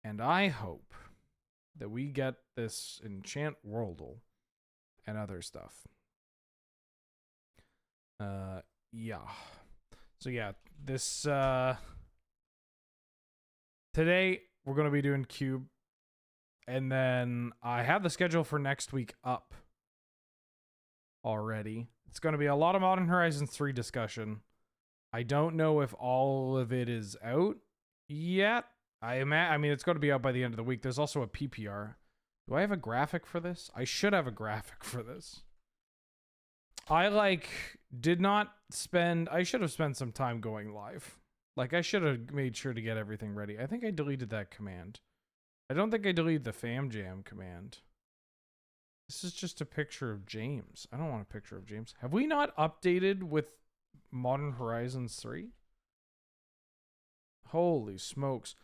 And I hope that we get this Enchantworldle and other stuff. Yeah. So yeah, this today we're going to be doing Cube, and then I have the schedule for next week up already. It's going to be a lot of Modern Horizons 3 discussion. I don't know if all of it is out yet. I mean, it's going to be out by the end of the week. There's also a PPR. Do I have a graphic for this? I should have a graphic for this. I did not spend, I should have spent some time going live. Like, I should have made sure to get everything ready. I think I deleted that command. I don't think I deleted the FamJam command. This is just a picture of James. I don't want a picture of James. Have we not updated with Modern Horizons 3? Holy smokes.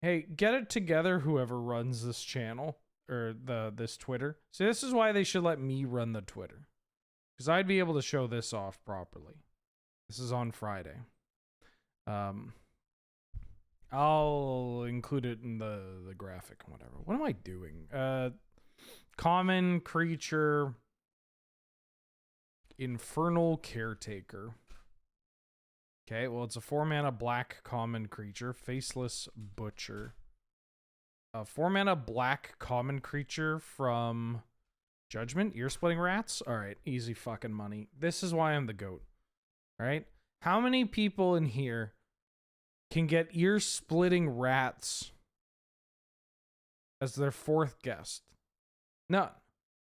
Hey, get it together, whoever runs this channel or this Twitter. See, this is why they should let me run the Twitter, because I'd be able to show this off properly. This is on Friday. I'll include it in the graphic, whatever. What am I doing? Common creature, Infernal Caretaker. Okay, well, it's a 4-mana black common creature, Faceless Butcher. A 4-mana black common creature from Judgment, Ear-Splitting Rats. All right, easy fucking money. This is why I'm the GOAT. All right, how many people in here can get Ear-Splitting Rats as their 4th guest? None.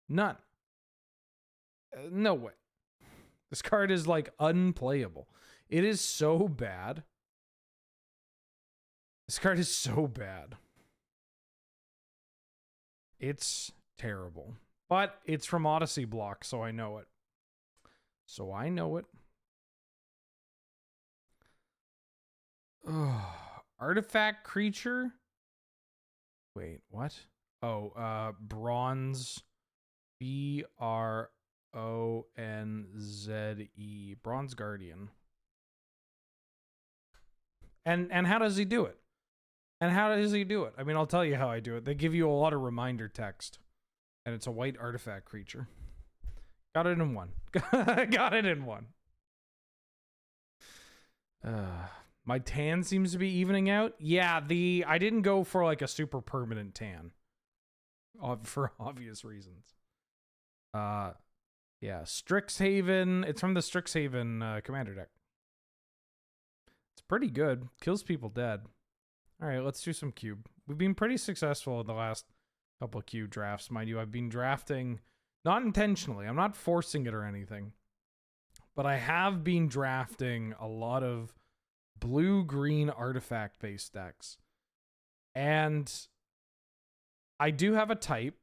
None. No way. This card is like unplayable. It is so bad. This card is so bad. It's terrible. But it's from Odyssey Block, so I know it. So I know it. Ugh. Artifact creature? Wait, what? Oh, Bronze. B-R-O-N-Z-E. Bronze Guardian. And how does he do it? And how does he do it? I mean, I'll tell you how I do it. They give you a lot of reminder text. And it's a white artifact creature. Got it in one. Got it in one. My tan seems to be evening out. Yeah, I didn't go for like a super permanent tan. For obvious reasons. Yeah, Strixhaven. It's from the Strixhaven commander deck. It's pretty good. Kills people dead. All right, let's do some cube. We've been pretty successful in the last couple of cube drafts, mind you. I've been drafting, not intentionally. I'm not forcing it or anything. But I have been drafting a lot of blue-green artifact-based decks. And I do have a type.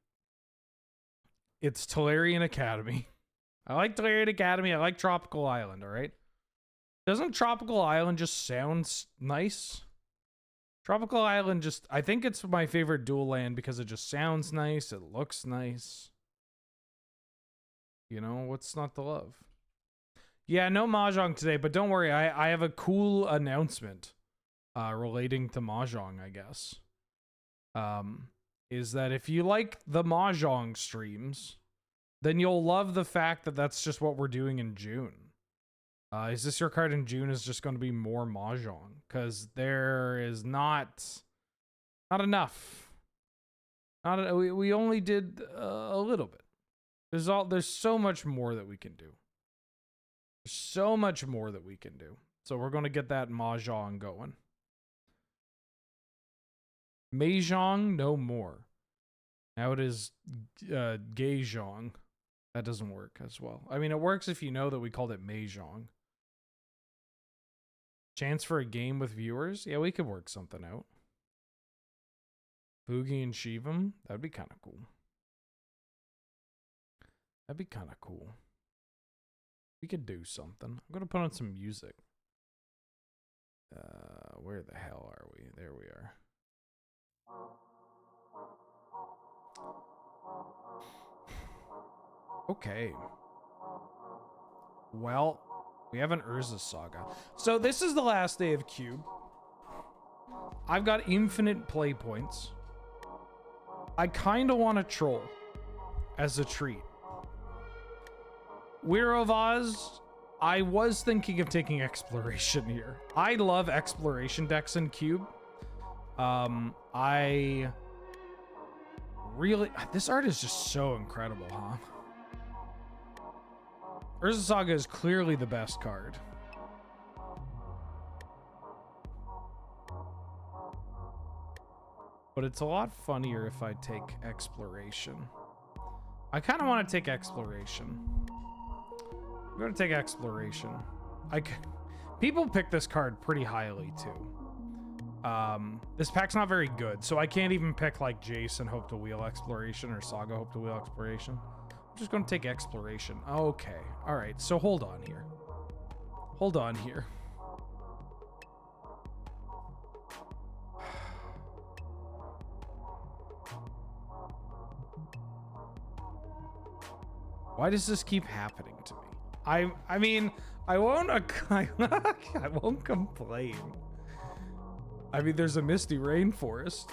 It's Tolarian Academy. I like Tolarian Academy. I like Tropical Island, all right? Doesn't Tropical Island just sound nice? Tropical Island just, I think it's my favorite dual land because it just sounds nice. It looks nice. You know, what's not to love? Yeah, no Mahjong today, but don't worry. I have a cool announcement relating to Mahjong, I guess. Is that if you like the Mahjong streams, then you'll love the fact that that's just what we're doing in June. Is this your card in June is just going to be more Mahjong? Because there is not enough. We only did a little bit. There's so much more that we can do. There's so much more that we can do. So we're going to get that Mahjong going. Mahjong no more. Now it is Gayjong. That doesn't work as well. I mean, it works if you know that we called it Mahjong. Chance for a game with viewers? Yeah, we could work something out. Boogie and Shivam? That'd be kind of cool. That'd be kind of cool. We could do something. I'm going to put on some music. Where the hell are we? There we are. Okay. Well, we have an Urza Saga. So this is the last day of Cube. I've got infinite play points. I kind of want to troll as a treat. We're of Oz. I was thinking of taking exploration here. I love exploration decks in Cube. I really, this art is just so incredible, huh? Urza Saga is clearly the best card. But it's a lot funnier if I take exploration. I kind of want to take exploration. I'm going to take exploration. People pick this card pretty highly too. This pack's not very good, so I can't even pick like Jace and hope to wheel exploration or Saga hope to wheel exploration. I'm just going to take exploration. Okay. All right. So hold on here. Hold on here. Why does this keep happening to me? I mean, I won't I won't complain. I mean, there's a misty rainforest.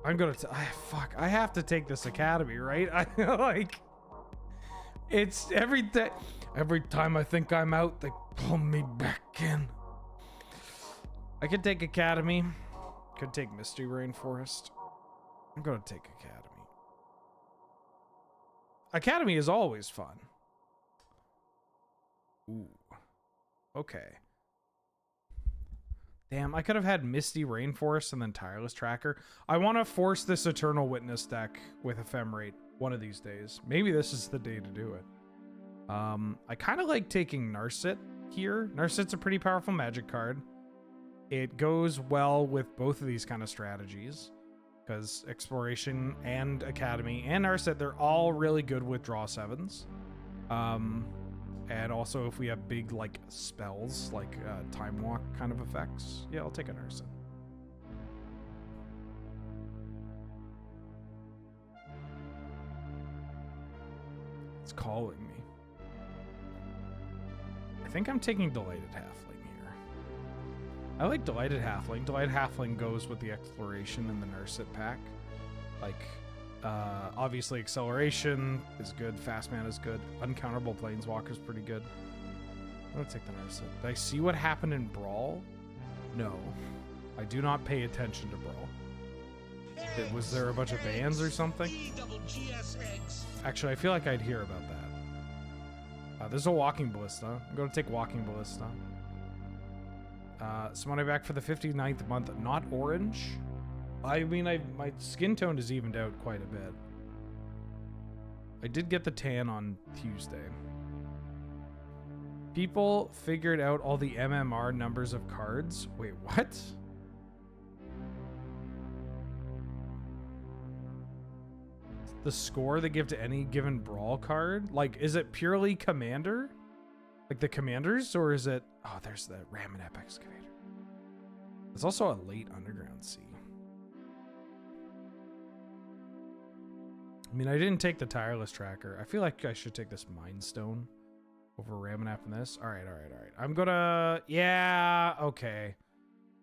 I'm gonna fuck. I have to take this academy, right? I like. It's every time I think I'm out, they pull me back in. I could take academy. Could take misty rainforest. I'm gonna take academy. Academy is always fun. Ooh. Okay. Damn, I could have had Misty Rainforest and then Tireless Tracker. I want to force this Eternal Witness deck with Ephemerate one of these days. Maybe this is the day to do it. I kind of like taking Narset here. Narset's a pretty powerful magic card. It goes well with both of these kind of strategies. Because Exploration and Academy and Narset, they're all really good with draw 7s. And also if we have big like spells, like Time Walk kind of effects. Yeah, I'll take a Narset. It's calling me. I think I'm taking Delighted Halfling here. I like Delighted Halfling. Delighted Halfling goes with the Exploration and the Narset pack. Like, obviously Acceleration is good, Fast Man is good, Uncounterable Planeswalker is pretty good. I'm gonna take the Narset. Did I see what happened in Brawl? No. I do not pay attention to Brawl. Was there a bunch of bans or something? Actually, I feel like I'd hear about that. There's a Walking Ballista. I'm gonna take Walking Ballista. Summoning back for the 59th month, not orange. I mean, my skin tone is evened out quite a bit. I did get the tan on Tuesday. People figured out all the MMR numbers of cards. Wait, what? The score they give to any given Brawl card? Like, is it purely Commander? Like the Commanders? Or is it... Oh, there's the Raminep Excavator. There's also a late Underground Sea. I mean, I didn't take the Tireless Tracker. I feel like I should take this Mind Stone over Raminep and this. All right. I'm gonna... Yeah, okay.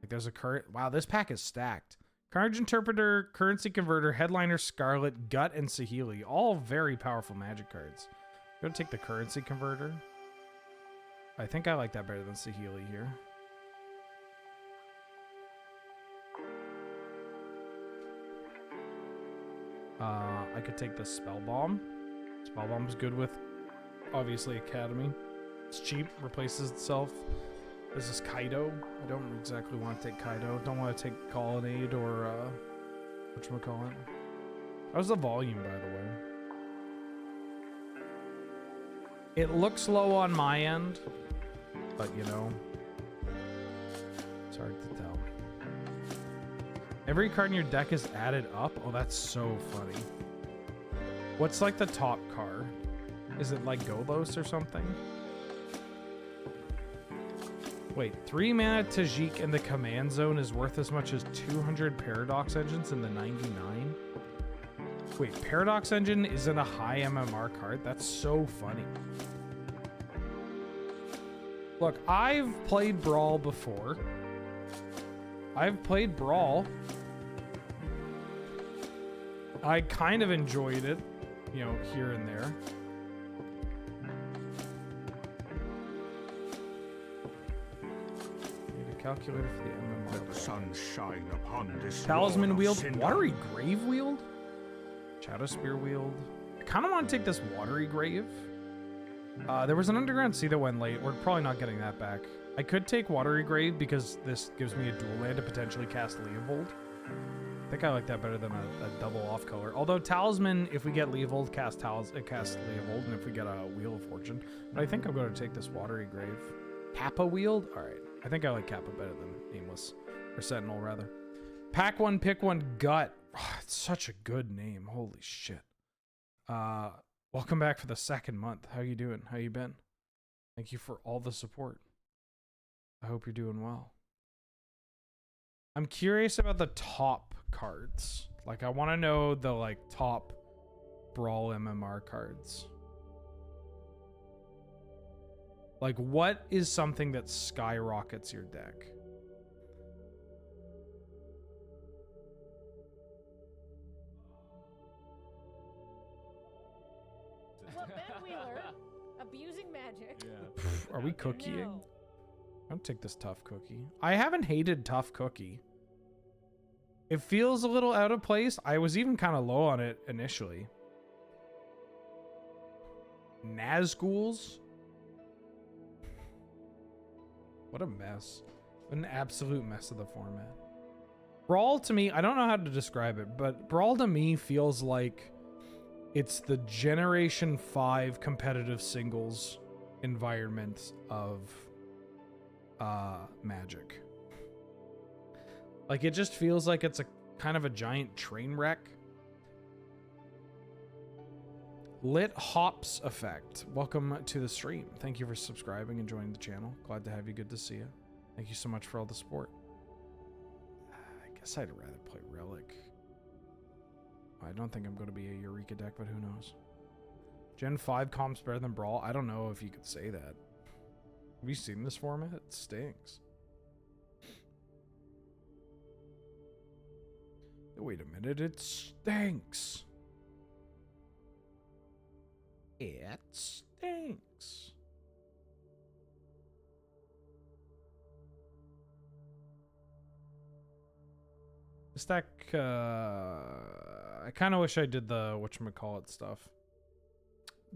Like, there's a current... Wow, this pack is stacked. Carnage Interpreter, Currency Converter, Headliner, Scarlet, Gut, and Saheeli. All very powerful magic cards. I'm gonna take the Currency Converter. I think I like that better than Saheeli here. I could take the Spell Bomb. Spell Bomb's good with, obviously, Academy. It's cheap, replaces itself. This is Kaido. I don't exactly want to take Kaido. Don't want to take Colonnade or, whatchamacallit. How's the volume, by the way? It looks low on my end, but, you know, it's hard to tell. Every card in your deck is added up? Oh, that's so funny. What's, like, the top card? Is it, like, Golos or something? Wait, 3 mana Tajik in the command zone is worth as much as 200 Paradox Engines in the 99? Wait, Paradox Engine isn't a high MMR card? That's so funny. Look, I've played Brawl before. I kind of enjoyed it, you know, here and there. Need a calculator for the MMR. Let the sun shine upon this Talisman Lord of wield, Cinder. Watery Grave wield, Shadow Spear wield. I kind of want to take this Watery Grave. There was an Underground Sea that went late. We're probably not getting that back. I could take Watery Grave because this gives me a dual land to potentially cast Leovold. I think I like that better than a double off color. Although Talisman, if we get Leovold, cast Leovold, and if we get a Wheel of Fortune. But I think I'm going to take this Watery Grave. Kappa wield? Alright. I think I like Kappa better than Nameless. Or Sentinel, rather. Pack one, pick one, Gut. Oh, it's such a good name. Holy shit. Welcome back for the second month. How you doing? How you been? Thank you for all the support. I hope you're doing well. I'm curious about the top cards. Like, I want to know the, like, top Brawl MMR cards. Like, what is something that skyrockets your deck? Well, Ben Wheeler, abusing magic. Yeah. Are we cookieing? I'll take this Tough Cookie. I haven't hated Tough Cookie. It feels a little out of place. I was even kind of low on it initially. Nazguls? What a mess. An absolute mess of the format. Brawl to me, I don't know how to describe it, but Brawl to me feels like it's the Generation 5 competitive singles environment of Magic. Like, it just feels like it's a kind of a giant train wreck. Lit Hops Effect. Welcome to the stream. Thank you for subscribing and joining the channel. Glad to have you. Good to see you. Thank you so much for all the support. I guess I'd rather play Relic. I don't think I'm going to be a Eureka deck, but who knows. Gen 5 comp's better than Brawl. I don't know if you could say that. Have you seen this format? It stinks. Wait a minute, it stinks. It stinks. This deck, I kind of wish I did the whatchamacallit stuff.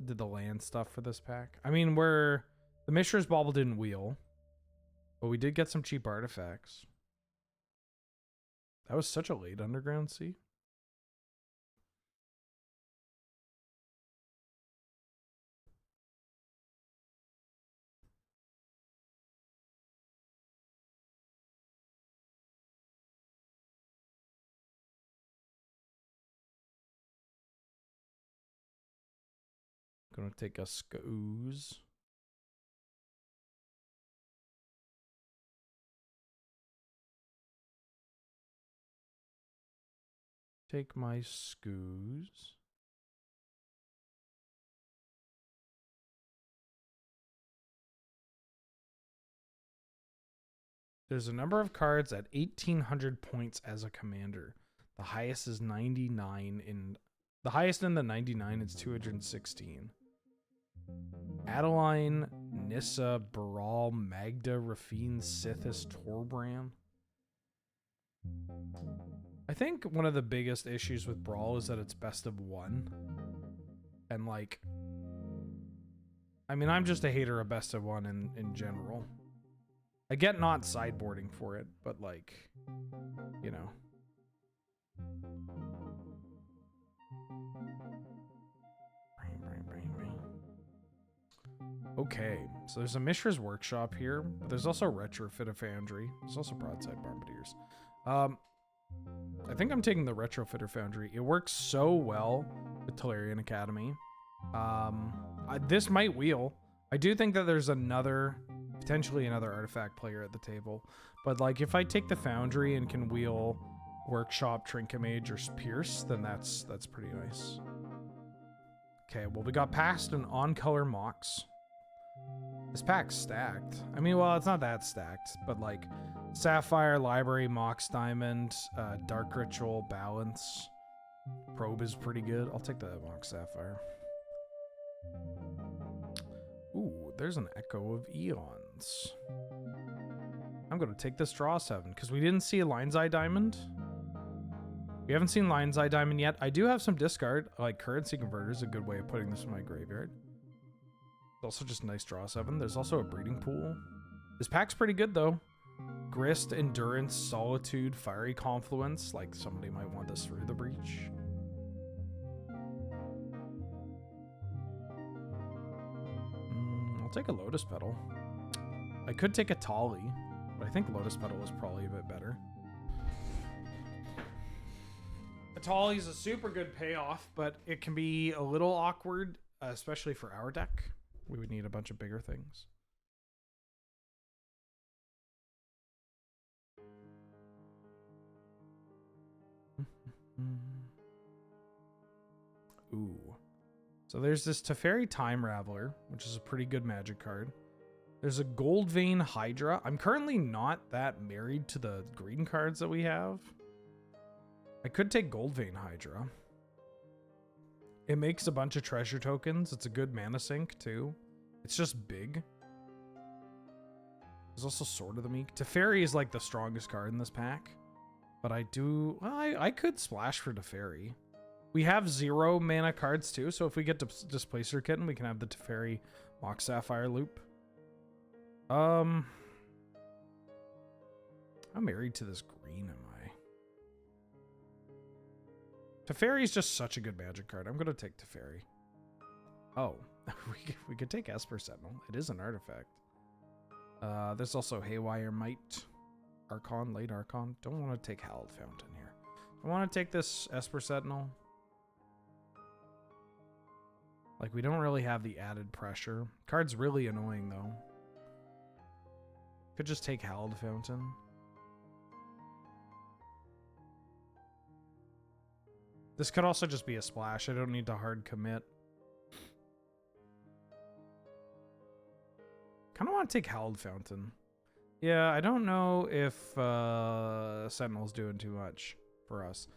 Did the land stuff for this pack. I mean, the Mishra's Bauble didn't wheel, but we did get some cheap artifacts. That was such a late Underground Sea. Gonna take a Skooz. Take my Skooz. There's a number of cards at 1,800 points as a commander. The highest is 99 in... The highest in the 99 is 216. Adeline, Nissa, Baral, Magda, Rafine, Sithis, Torbran. I think one of the biggest issues with Brawl is that it's best of one. And like... I mean, I'm just a hater of best of one in general. I get not sideboarding for it, but like, you know. Okay, so there's a Mishra's Workshop here, but there's also Retrofit of Foundry. There's also Broadside Bombardiers. I think I'm taking the Retrofitter Foundry. It works so well with Tolarian Academy. This might wheel. I do think that there's potentially another artifact player at the table. But like, if I take the Foundry and can wheel Workshop, Trinket Mage, or Pierce, then that's pretty nice. Okay, well, we got past an on-color Mox. This pack's stacked. I mean, well, it's not that stacked, but like Sapphire, Library, Mox Diamond, Dark Ritual, Balance, Probe is pretty good. I'll take the Mox Sapphire. Ooh, there's an Echo of Eons. I'm going to take this draw 7 because we didn't see a Lion's Eye Diamond. We haven't seen Lion's Eye Diamond yet. I do have some discard, like Currency Converter is a good way of putting this in my graveyard. It's also just a nice draw 7. There's also a Breeding Pool. This pack's pretty good though. Grist, Endurance, Solitude, Fiery Confluence. Like somebody might want this through the Breach. I'll take a Lotus Petal. I could take a Tali, but I think Lotus Petal is probably a bit better. A Tali is a super good payoff, but it can be a little awkward, especially for our deck. We would need a bunch of bigger things. Ooh. So there's this Teferi Time Raveler, which is a pretty good Magic card. There's a Gold Vein Hydra. I'm currently not that married to the green cards that we have. I could take Gold Vein Hydra. It makes a bunch of treasure tokens. It's a good mana sink too. It's just big. There's also Sword of the Meek. Teferi is like the strongest card in this pack. But I do... Well, I could splash for Teferi. We have 0 mana cards too, so if we get Displacer Kitten, we can have the Teferi Mox Sapphire loop. I'm married to this green, am I? Teferi is just such a good Magic card. I'm going to take Teferi. Oh, we could take Esper Sentinel. It is an artifact. There's also Haywire Might. Archon, late Archon. Don't want to take Hallowed Fountain here. I want to take this Esper Sentinel. Like, we don't really have the added pressure. Card's really annoying, though. Could just take Hallowed Fountain. This could also just be a splash. I don't need to hard commit. Kind of want to take Hallowed Fountain. Yeah, I don't know if Sentinel's doing too much for us.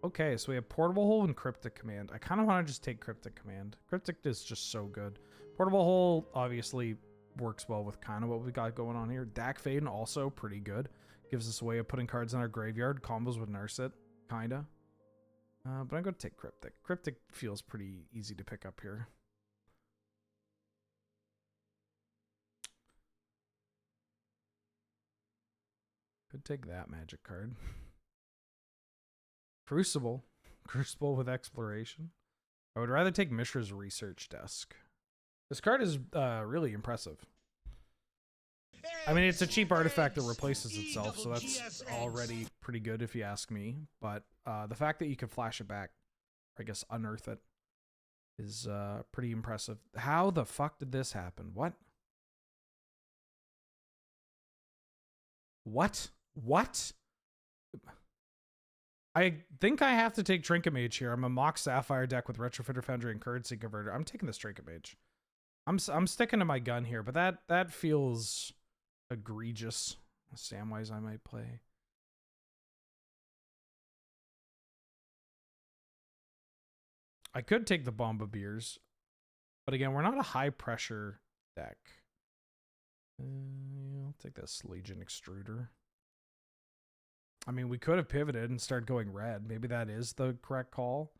Okay, so we have Portable Hole and Cryptic Command. I kind of want to just take Cryptic Command. Cryptic is just so good. Portable Hole obviously works well with kind of what we got going on here. Dak Faden also pretty good. Gives us a way of putting cards in our graveyard. Combos with Narset, kind of. But I'm going to take Cryptic. Cryptic feels pretty easy to pick up here. Could take that Magic card. Crucible. Crucible with Exploration. I would rather take Mishra's Research Desk. This card is really impressive. I mean, it's a cheap artifact that replaces itself, so that's already pretty good if you ask me. But the fact that you can flash it back, or I guess unearth it, is pretty impressive. How the fuck did this happen? What? What? What? I think I have to take Trinket Mage here. I'm a Mox Sapphire deck with Retrofitter Foundry and Currency Converter. I'm taking this Trinket Mage. I'm sticking to my gun here, but that feels egregious. Samwise I might play. I could take the Bombardiers, but again, we're not a high pressure deck. I'll take this Legion Extruder. I mean, we could have pivoted and started going red. Maybe that is the correct call.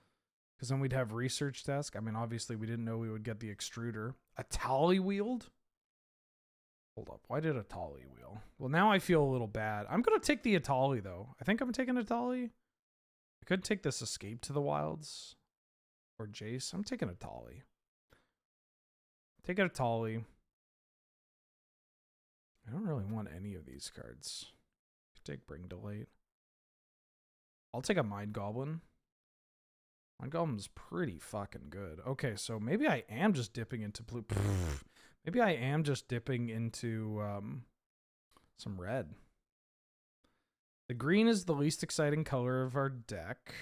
Because then we'd have Research Desk. I mean, obviously, we didn't know we would get the Extruder. A Tali Wield? Hold up. Why did a Tali wheel? Well, now I feel a little bad. I'm going to take the Atali, though. I think I'm taking Atali. I could take this Escape to the Wilds. Or Jace. I'm taking Atali. Take a Atali. I don't really want any of these cards. Take Bring Delight. I'll take a Mind Goblin. Mind Goblin's pretty fucking good. Okay, so maybe I am just dipping into blue. Maybe I am just dipping into some red. The green is the least exciting color of our deck.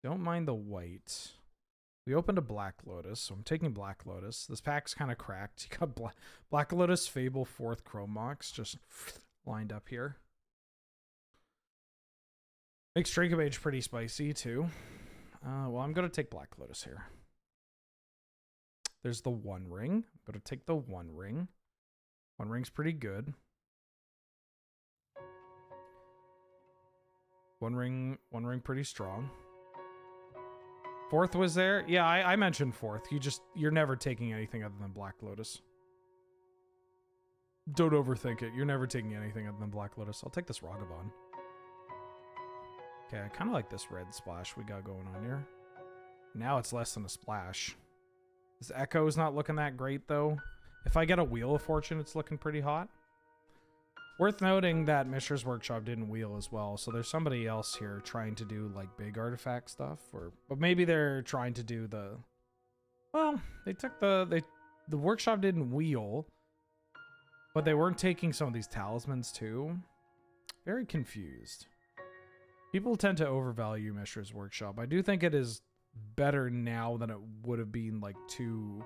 Don't mind the white. We opened a Black Lotus, so I'm taking Black Lotus. This pack's kind of cracked. You got Black Lotus, Fable, 4th Chrome Mox just lined up here. Makes Draco Mage pretty spicy too. Well, I'm gonna take Black Lotus here. There's the One Ring. I'm gonna take the One Ring. One Ring's pretty good. One ring pretty strong. Fourth was there? Yeah, I mentioned fourth. You're never taking anything other than Black Lotus. Don't overthink it. You're never taking anything other than Black Lotus. I'll take this Ragavan. Okay, I kind of like this red splash we got going on here. Now it's less than a splash. This Echo's not looking that great, though. If I get a Wheel of Fortune, it's looking pretty hot. Worth noting that Mishra's Workshop didn't wheel as well, so there's somebody else here trying to do, like, big artifact stuff. But maybe they're trying to do the... Well, they took the Workshop didn't wheel, but they weren't taking some of these talismans, too. Very confused. People tend to overvalue Mishra's Workshop. I do think it is better now than it would have been, like, two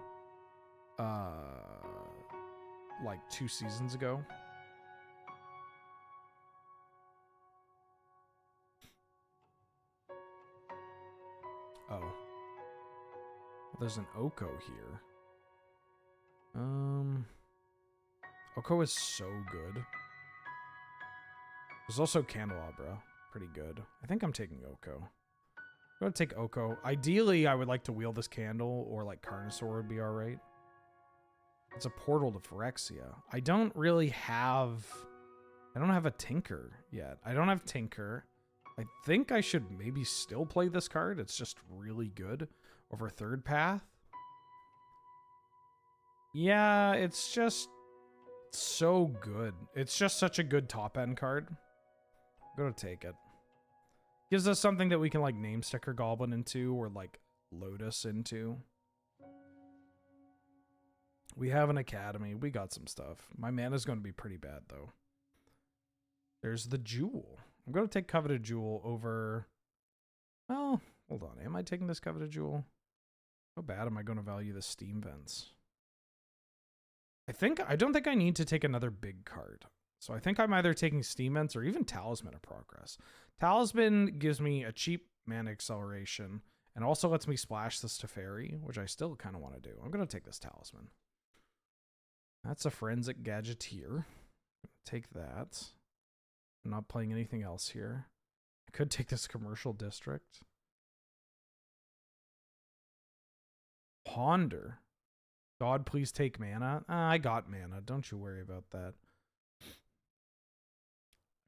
seasons ago. Oh. There's an Oko here. Oko is so good. There's also Candelabra. Pretty good. I think I'm taking Oko. I'm going to take Oko. Ideally, I would like to wheel this Candle, or like Carnosaur would be alright. It's a portal to Phyrexia. I don't have a Tinker yet. I don't have Tinker. I think I should maybe still play this card. It's just really good over Third Path. Yeah, it's just so good. It's just such a good top-end card. I'm gonna take it. Gives us something that we can, like, name Sticker Goblin into, or, like, Lotus into. We have an Academy. We got some stuff. My mana's going to be pretty bad, though. There's the Jewel. I'm going to take Coveted Jewel over... Well, hold on. Am I taking this Coveted Jewel? How bad am I going to value the Steam Vents? I don't think I need to take another big card. So I think I'm either taking Steam Vents or even Talisman of Progress. Talisman gives me a cheap mana acceleration and also lets me splash this Teferi, which I still kind of want to do. I'm going to take this Talisman. That's a Forensic Gadgeteer. Take that. I'm not playing anything else here. I could take this Commercial District. Ponder. God, please take mana. I got mana. Don't you worry about that.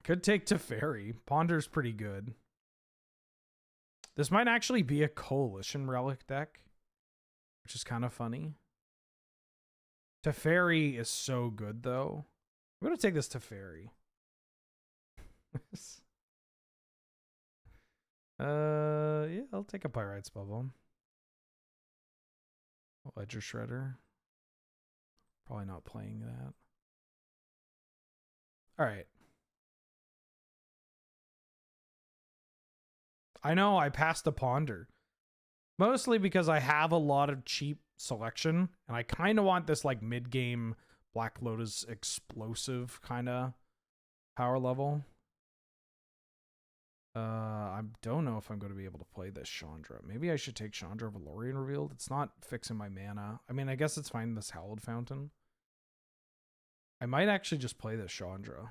Could take Teferi. Ponder's pretty good. This might actually be a Coalition Relic deck, which is kind of funny. Teferi is so good, though. I'm going to take this Teferi. Yeah, I'll take a Pyrite Spellbomb. Ledger Shredder. Probably not playing that. Alright. I know, I passed the Ponder. Mostly because I have a lot of cheap selection, and I kind of want this, like, mid-game Black Lotus explosive kind of power level. I don't know if I'm going to be able to play this Chandra. Maybe I should take Chandra Valorian Revealed. It's not fixing my mana. I mean, I guess it's fine, this Hallowed Fountain. I might actually just play this Chandra.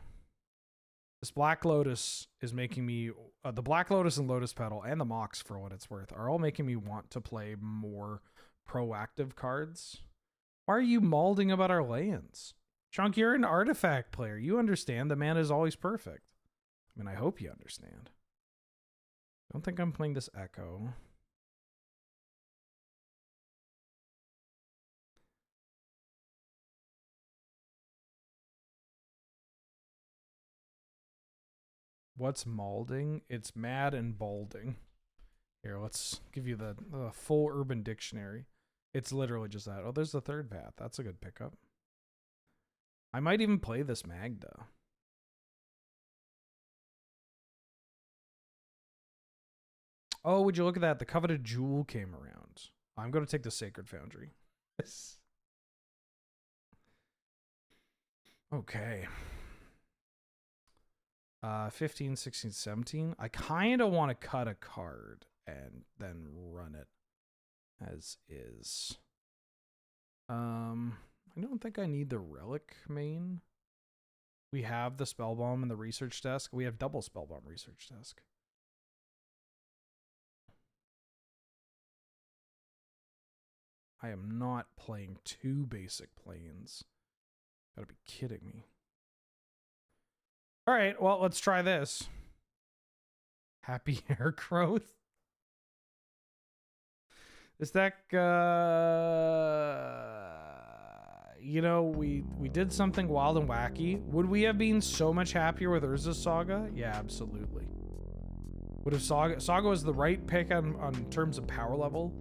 This Black Lotus is making me... the Black Lotus and Lotus Petal and the Mox, for what it's worth, are all making me want to play more proactive cards. Why are you malding about our lands? Chunk, you're an artifact player. You understand the mana is always perfect. I mean, I hope you understand. I don't think I'm playing this Echo. What's malding? It's mad and balding. Here, let's give you the full Urban Dictionary. It's literally just that. Oh, there's the Third Path. That's a good pickup. I might even play this Magda. Oh, would you look at that? The Coveted Jewel came around. I'm going to take the Sacred Foundry. Okay. 15, 16, 17. I kind of want to cut a card and then run it as is. I don't think I need the relic main. We have the spell bomb and the research desk. We have double spell bomb research desk. I am not playing 2 basic planes. Gotta be kidding me. All right, well, let's try this. Happy hair growth. This deck, you know, we did something wild and wacky. Would we have been so much happier with Urza's Saga? Yeah, absolutely. Would have Saga was the right pick on terms of power level,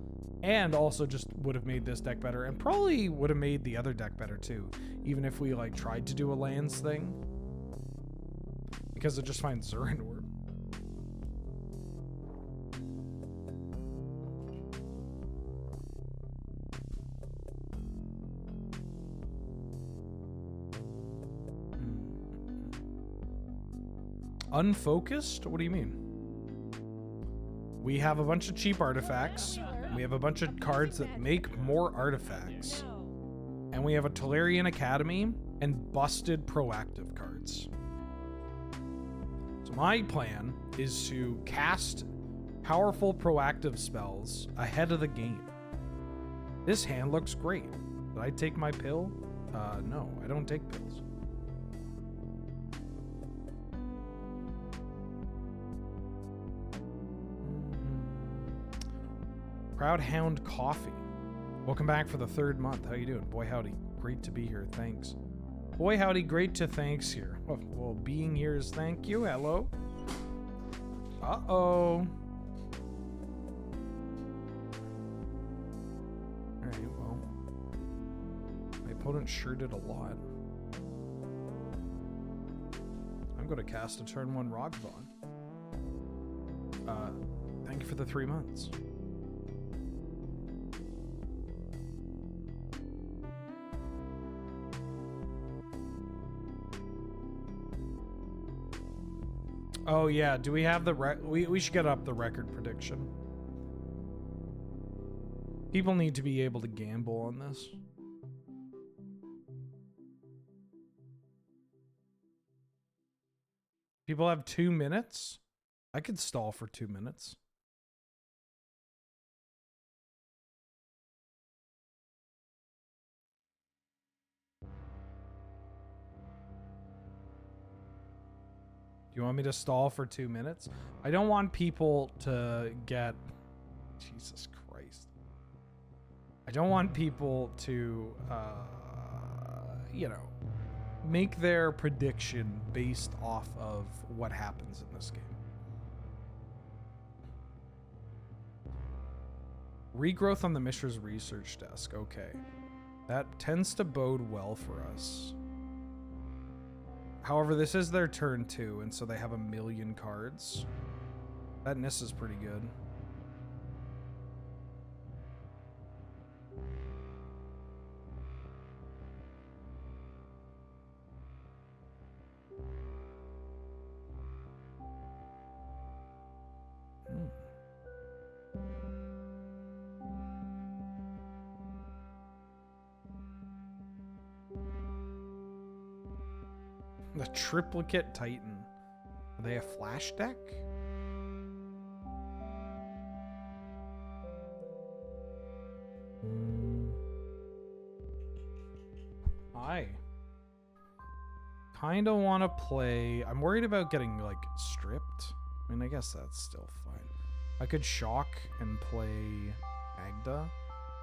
and also just would have made this deck better, and probably would have made the other deck better too, even if we like tried to do a lands thing, because it just finds Zurin Orb. Unfocused? What do you mean? We have a bunch of cheap artifacts. We have a bunch of cards that make more artifacts. And we have a Tolarian Academy and busted proactive cards. So my plan is to cast powerful proactive spells ahead of the game. This hand looks great. Did I take my pill? No, I don't take pills. Proudhound Coffee. Welcome back for the 3rd month. How you doing? Boy howdy. Great to be here. Thanks. Boy howdy. Great to thanks here. Well, being here is thank you. Hello. Uh-oh. Alright, well. My opponent sure did a lot. I'm going to cast a turn 1 Rogvon. Thank you for the 3 months. Oh yeah, do we have the we should get up the record prediction. People need to be able to gamble on this. People have 2 minutes? I could stall for 2 minutes. You want me to stall for 2 minutes? I don't want people to get... Jesus Christ. I don't want people to, you know, make their prediction based off of what happens in this game. Regrowth on the Mishra's research desk. Okay. That tends to bode well for us. However, this is their turn 2, and so they have 1,000,000 cards. That Nis is pretty good. The Triplicate Titan. Are they a flash deck? I kind of want to play... I'm worried about getting, like, stripped. I mean, I guess that's still fine. I could shock and play Magda.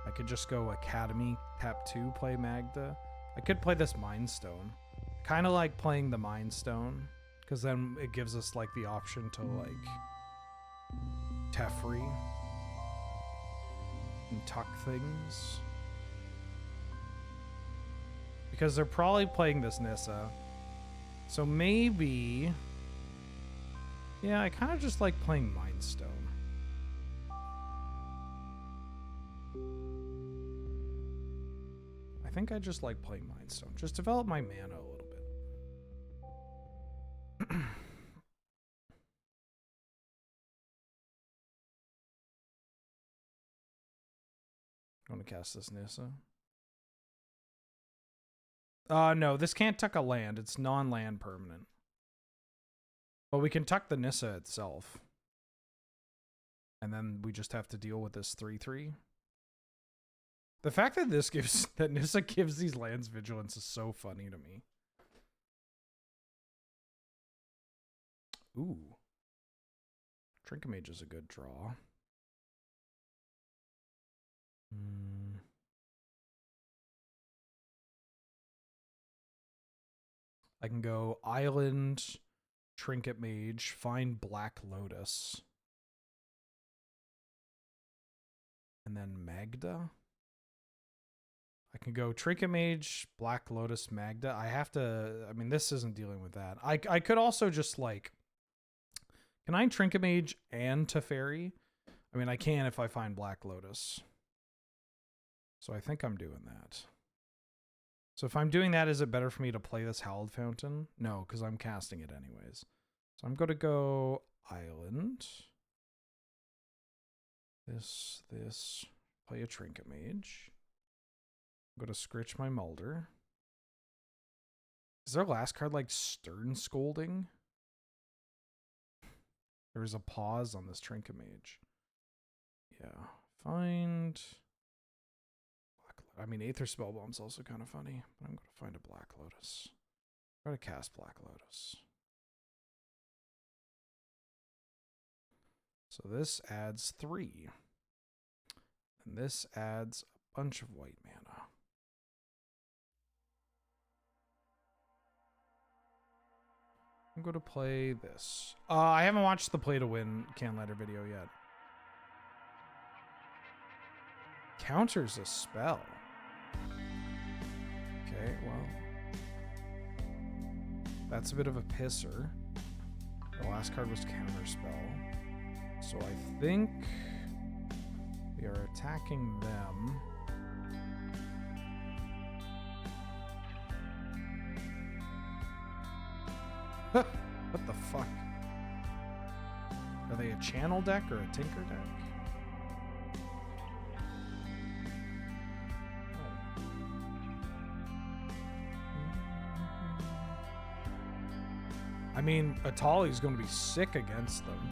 I could just go Academy, tap 2, play Magda. I could play this Mind Stone. Kind of like playing the Mind Stone, because then it gives us like the option to like Teferi and tuck things. Because they're probably playing this Nissa. So maybe... Yeah, I kind of just like playing Mind Stone. I think I just like playing Mind Stone. Just develop my mana a little bit. I'm going to cast this Nissa. No, this can't tuck a land. It's non-land permanent. But we can tuck the Nissa itself. And then we just have to deal with this 3/3. The fact that that Nissa gives these lands vigilance is so funny to me. Ooh. Trinket Mage is a good draw. I can go Island, Trinket Mage, find Black Lotus. And then Magda. I can go Trinket Mage, Black Lotus, Magda. I have to... I mean, this isn't dealing with that. I could also just, like... Can I Trinket Mage and Teferi? I mean, I can if I find Black Lotus. So I think I'm doing that. So if I'm doing that, is it better for me to play this Howled Fountain? No, because I'm casting it anyways. So I'm going to go Island. This. Play a Trinket Mage. I'm going to Scritch my Mulder. Is their last card like Stern Scolding? There was a pause on this Trinket Mage. Yeah. Find... I mean, Aether Spellbomb's also kind of funny, but I'm going to find a Black Lotus. Try to cast Black Lotus. So this adds 3. And this adds a bunch of white mana. I'm going to play this. I haven't watched the Play to Win Can Ladder video yet. Counters a spell. Okay, well. That's a bit of a pisser. The last card was Counterspell. So I think we are attacking them. What the fuck? Are they a channel deck or a tinker deck? I mean, Atali's going to be sick against them.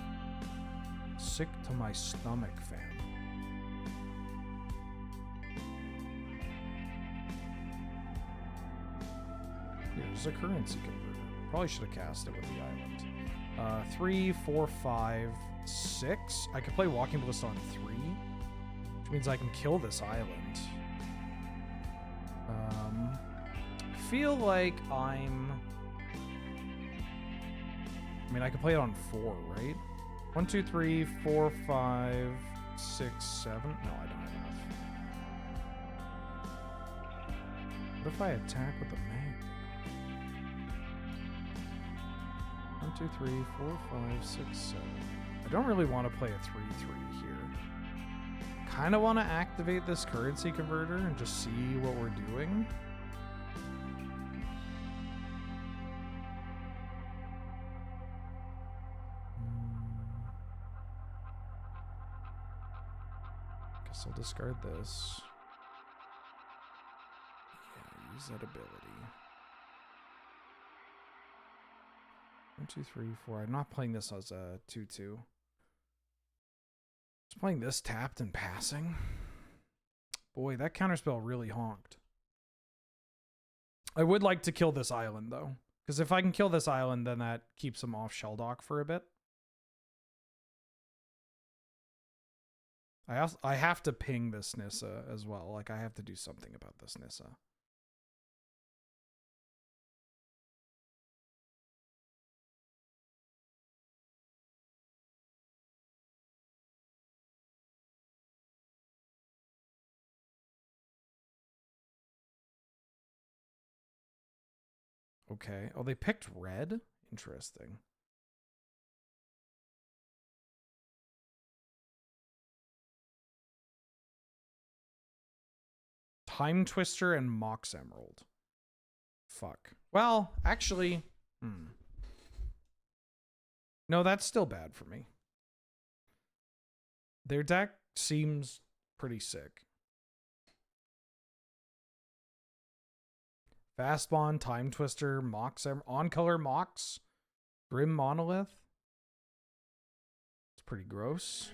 Sick to my stomach, fam. Here's a currency converter. Probably should have cast it with the island. 3, 4, 5, 6. I could play Walking Ballista on 3, which means I can kill this island. I feel like I mean, I could play it on 4, right? 1, 2, 3, 4, 5, 6, 7. No, I don't have enough. What if I attack with the mag? 1, 2, 3, 4, 5, 6, 7. I don't really want to play a 3/3 here. Kind of want to activate this currency converter and just see what we're doing. Guess I'll discard this. Yeah, use that ability. 1, 2, 3, 4. I'm not playing this as a 2/2. Just playing this tapped and passing. Boy, that counterspell really honked. I would like to kill this island, though. Because if I can kill this island, then that keeps him off Shelldock for a bit. I have to ping this Nissa as well. Like, I have to do something about this Nissa. Okay. Oh, they picked red? Interesting. Time Twister and Mox Emerald. Fuck. Well, actually... No, that's still bad for me. Their deck seems pretty sick. Fast Bond, Time Twister, Mox, On Color Mox, Grim Monolith. It's pretty gross.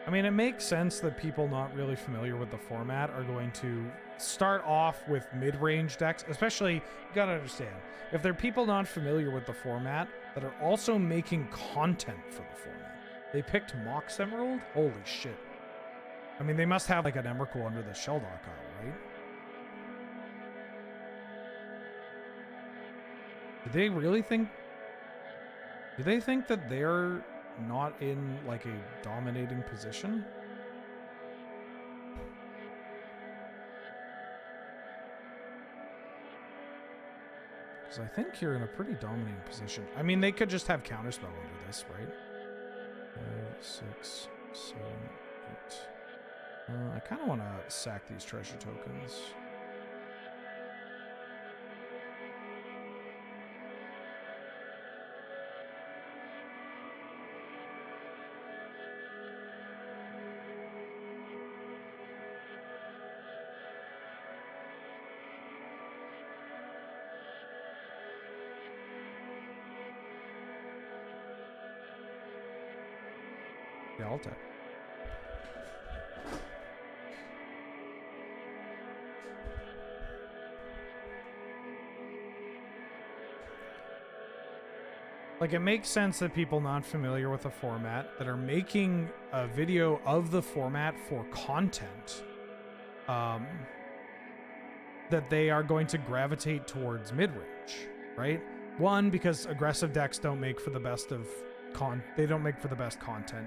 I mean, it makes sense that people not really familiar with the format are going to start off with mid-range decks, especially, you gotta understand, if they're people not familiar with the format that are also making content for the format. They picked Mox Emerald? Holy shit. I mean, they must have like an Emrakul under the Shell Dock Isle, right? Do they really think... Do they think that they're not in like a dominating position? Because I think you're in a pretty dominating position. I mean, they could just have Counterspell under this, right? 5, 6, 7, 8. I kind of want to sack these treasure tokens. Yeah, I'll take. Like, it makes sense that people not familiar with the format that are making a video of the format for content, that they are going to gravitate towards mid-range, right? One, because aggressive decks don't make for the best of they don't make for the best content.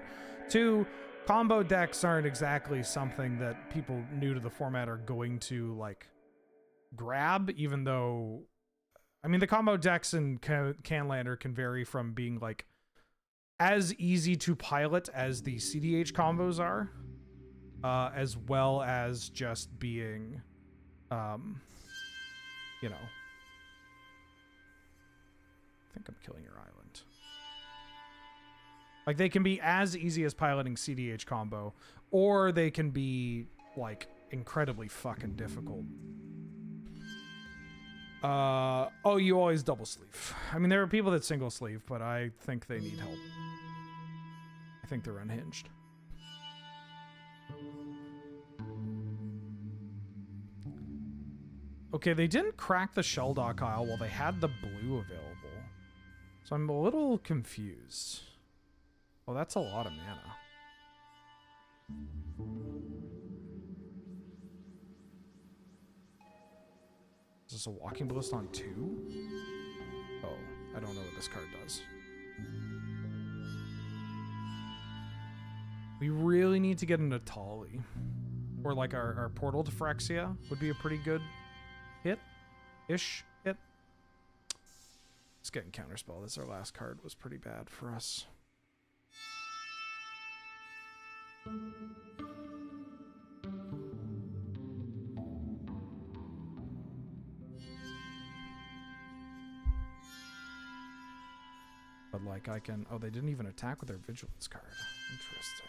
Two, combo decks aren't exactly something that people new to the format are going to like grab, even though, I mean, the combo decks in Canlander can vary from being like as easy to pilot as the CDH combos are, as well as just being, you know, I think I'm killing your island. Like, they can be as easy as piloting CDH combo, or they can be, like, incredibly fucking difficult. Oh, you always double sleeve. I mean, there are people that single sleeve, but I think they need help. I think they're unhinged. Okay, they didn't crack the Shell Dock Isle while they had the blue available. So I'm a little confused. Oh, that's a lot of mana. Is this a Walking Ballista on 2? Oh, I don't know what this card does. We really need to get a Natali. Or like our Portal to Phyrexia would be a pretty good hit-ish hit. Let's get in Counterspell. This our last card was pretty bad for us. But like I can, oh, they didn't even attack with their Vigilance card. Interesting.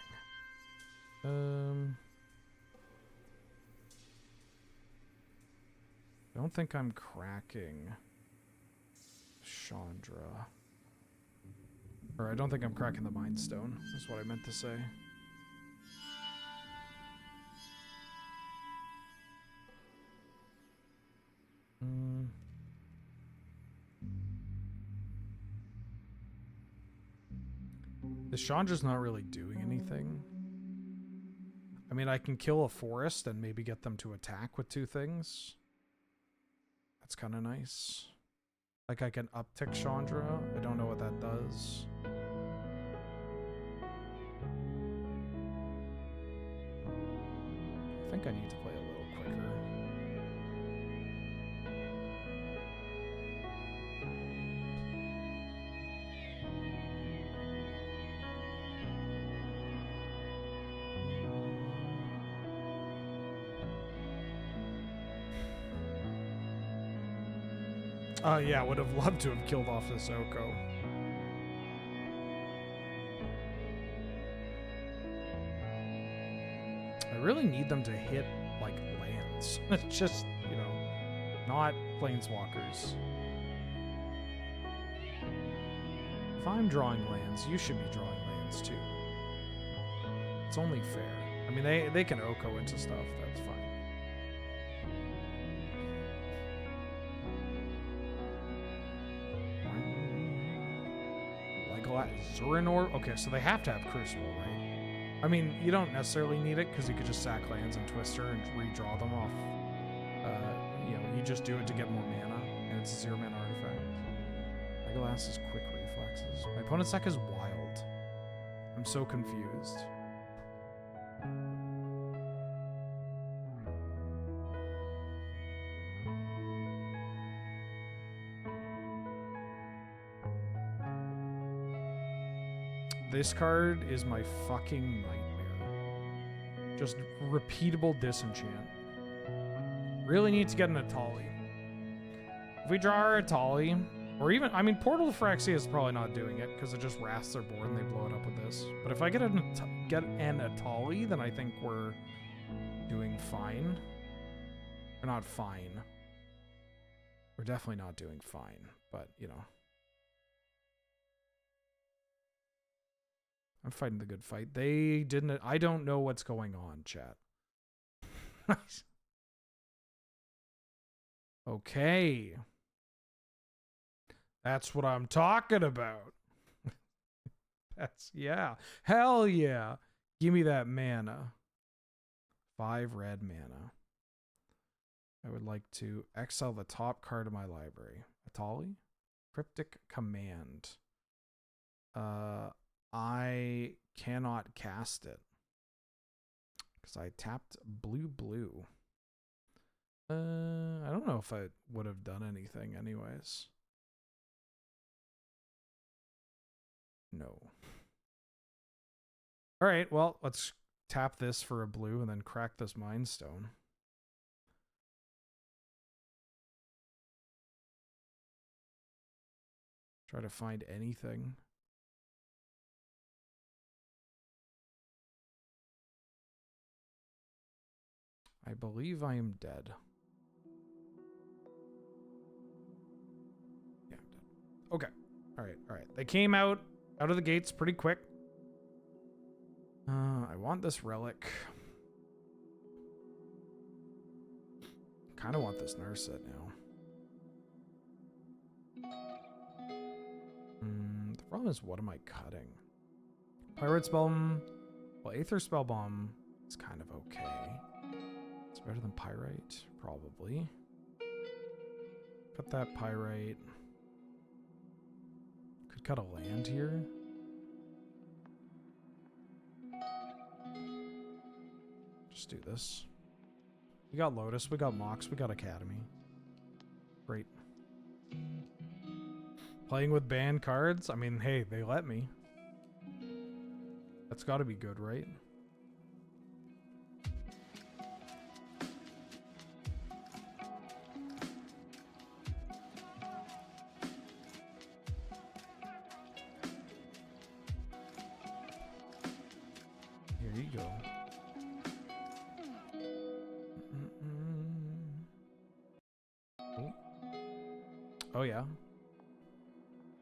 I don't think I'm cracking Chandra. Or I don't think I'm cracking the Mind Stone, is what I meant to say. The Chandra's not really doing anything. I mean, I can kill a forest and maybe get them to attack with 2 things. That's kind of nice. Like, I can uptick Chandra. I don't know what that does. I think I need to play a little quicker. Yeah, would have loved to have killed off this Oko. really need them to hit, like, lands. Just, you know, not planeswalkers. If I'm drawing lands, you should be drawing lands too. It's only fair. I mean, they can Oko into stuff, that's fine. Zurinor? Okay, so they have to have Crucible, right? I mean, you don't necessarily need it because you could just sack lands and Twister and redraw them off. You know, you just do it to get more mana, and it's a 0-mana artifact. Legolas is quick reflexes. My opponent's deck is wild. I'm so confused. This card is my fucking nightmare. Just repeatable disenchant. Really need to get an Atali. If we draw our Atali, or even, I mean, Portal to Phyrexia is probably not doing it because it just wraths their board and they blow it up with this. But if I get an Atali, then I think we're doing fine. We're not fine. We're definitely not doing fine, but you know. I'm fighting the good fight. They didn't. I don't know what's going on, chat. Okay. That's what I'm talking about. That's, yeah. Hell yeah. Give me that mana. 5 red mana. I would like to exile the top card of my library. Atali? Cryptic Command. I cannot cast it because I tapped blue. I don't know if I would have done anything anyways. No. All right, well, let's tap this for a blue and then crack this Mind Stone. Try to find anything. I believe I am dead. Yeah, I'm dead. Okay. All right. They came out of the gates pretty quick. I want this relic. Kind of want this Nurset now. The problem is, what am I cutting? Pirate Spellbomb. Well, Aether Spellbomb is kind of okay. It's better than Pyrite, probably. Cut that Pyrite. Could cut a land here. Just do this. We got Lotus, we got Mox, we got Academy. Great. Playing with banned cards? I mean, hey, they let me. That's gotta be good, right? Here you go. Oh yeah.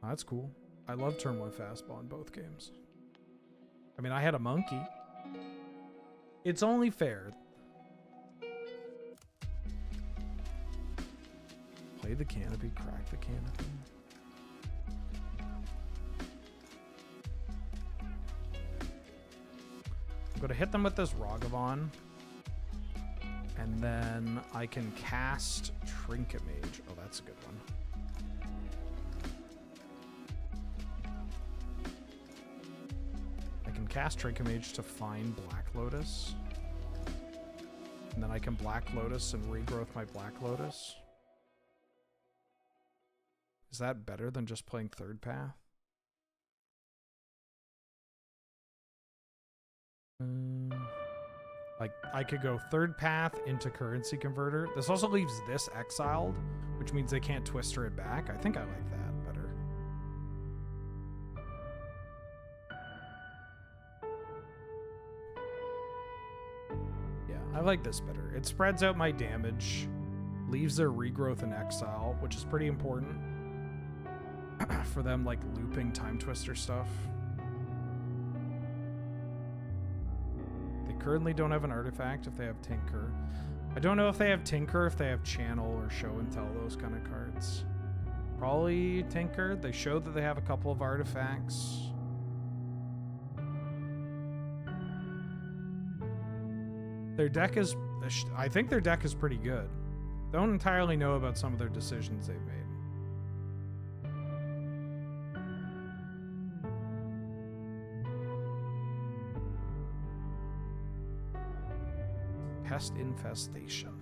Oh, that's cool. I love turn 1 fastball in both games. I mean, I had a monkey. It's only fair. Play the canopy, crack the canopy. I'm going to hit them with this Ragavan. And then I can cast Trinket Mage. Oh, that's a good one. I can cast Trinket Mage to find Black Lotus. And then I can Black Lotus and regrowth my Black Lotus. Is that better than just playing Third Path? Like, I could go Third Path into Currency Converter. This also leaves this exiled, which means they can't Twister it back. I think I like that better. like this better. It spreads out my damage, leaves their regrowth in exile, which is pretty important for them, like looping Time Twister stuff. They currently don't have an artifact if they have Tinker. I don't know if they have Tinker, if they have Channel or Show and Tell, those kind of cards. Probably Tinker. They show that they have a couple of artifacts. Their deck is... I think their deck is pretty good. Don't entirely know about some of their decisions they've made. Pest Infestation.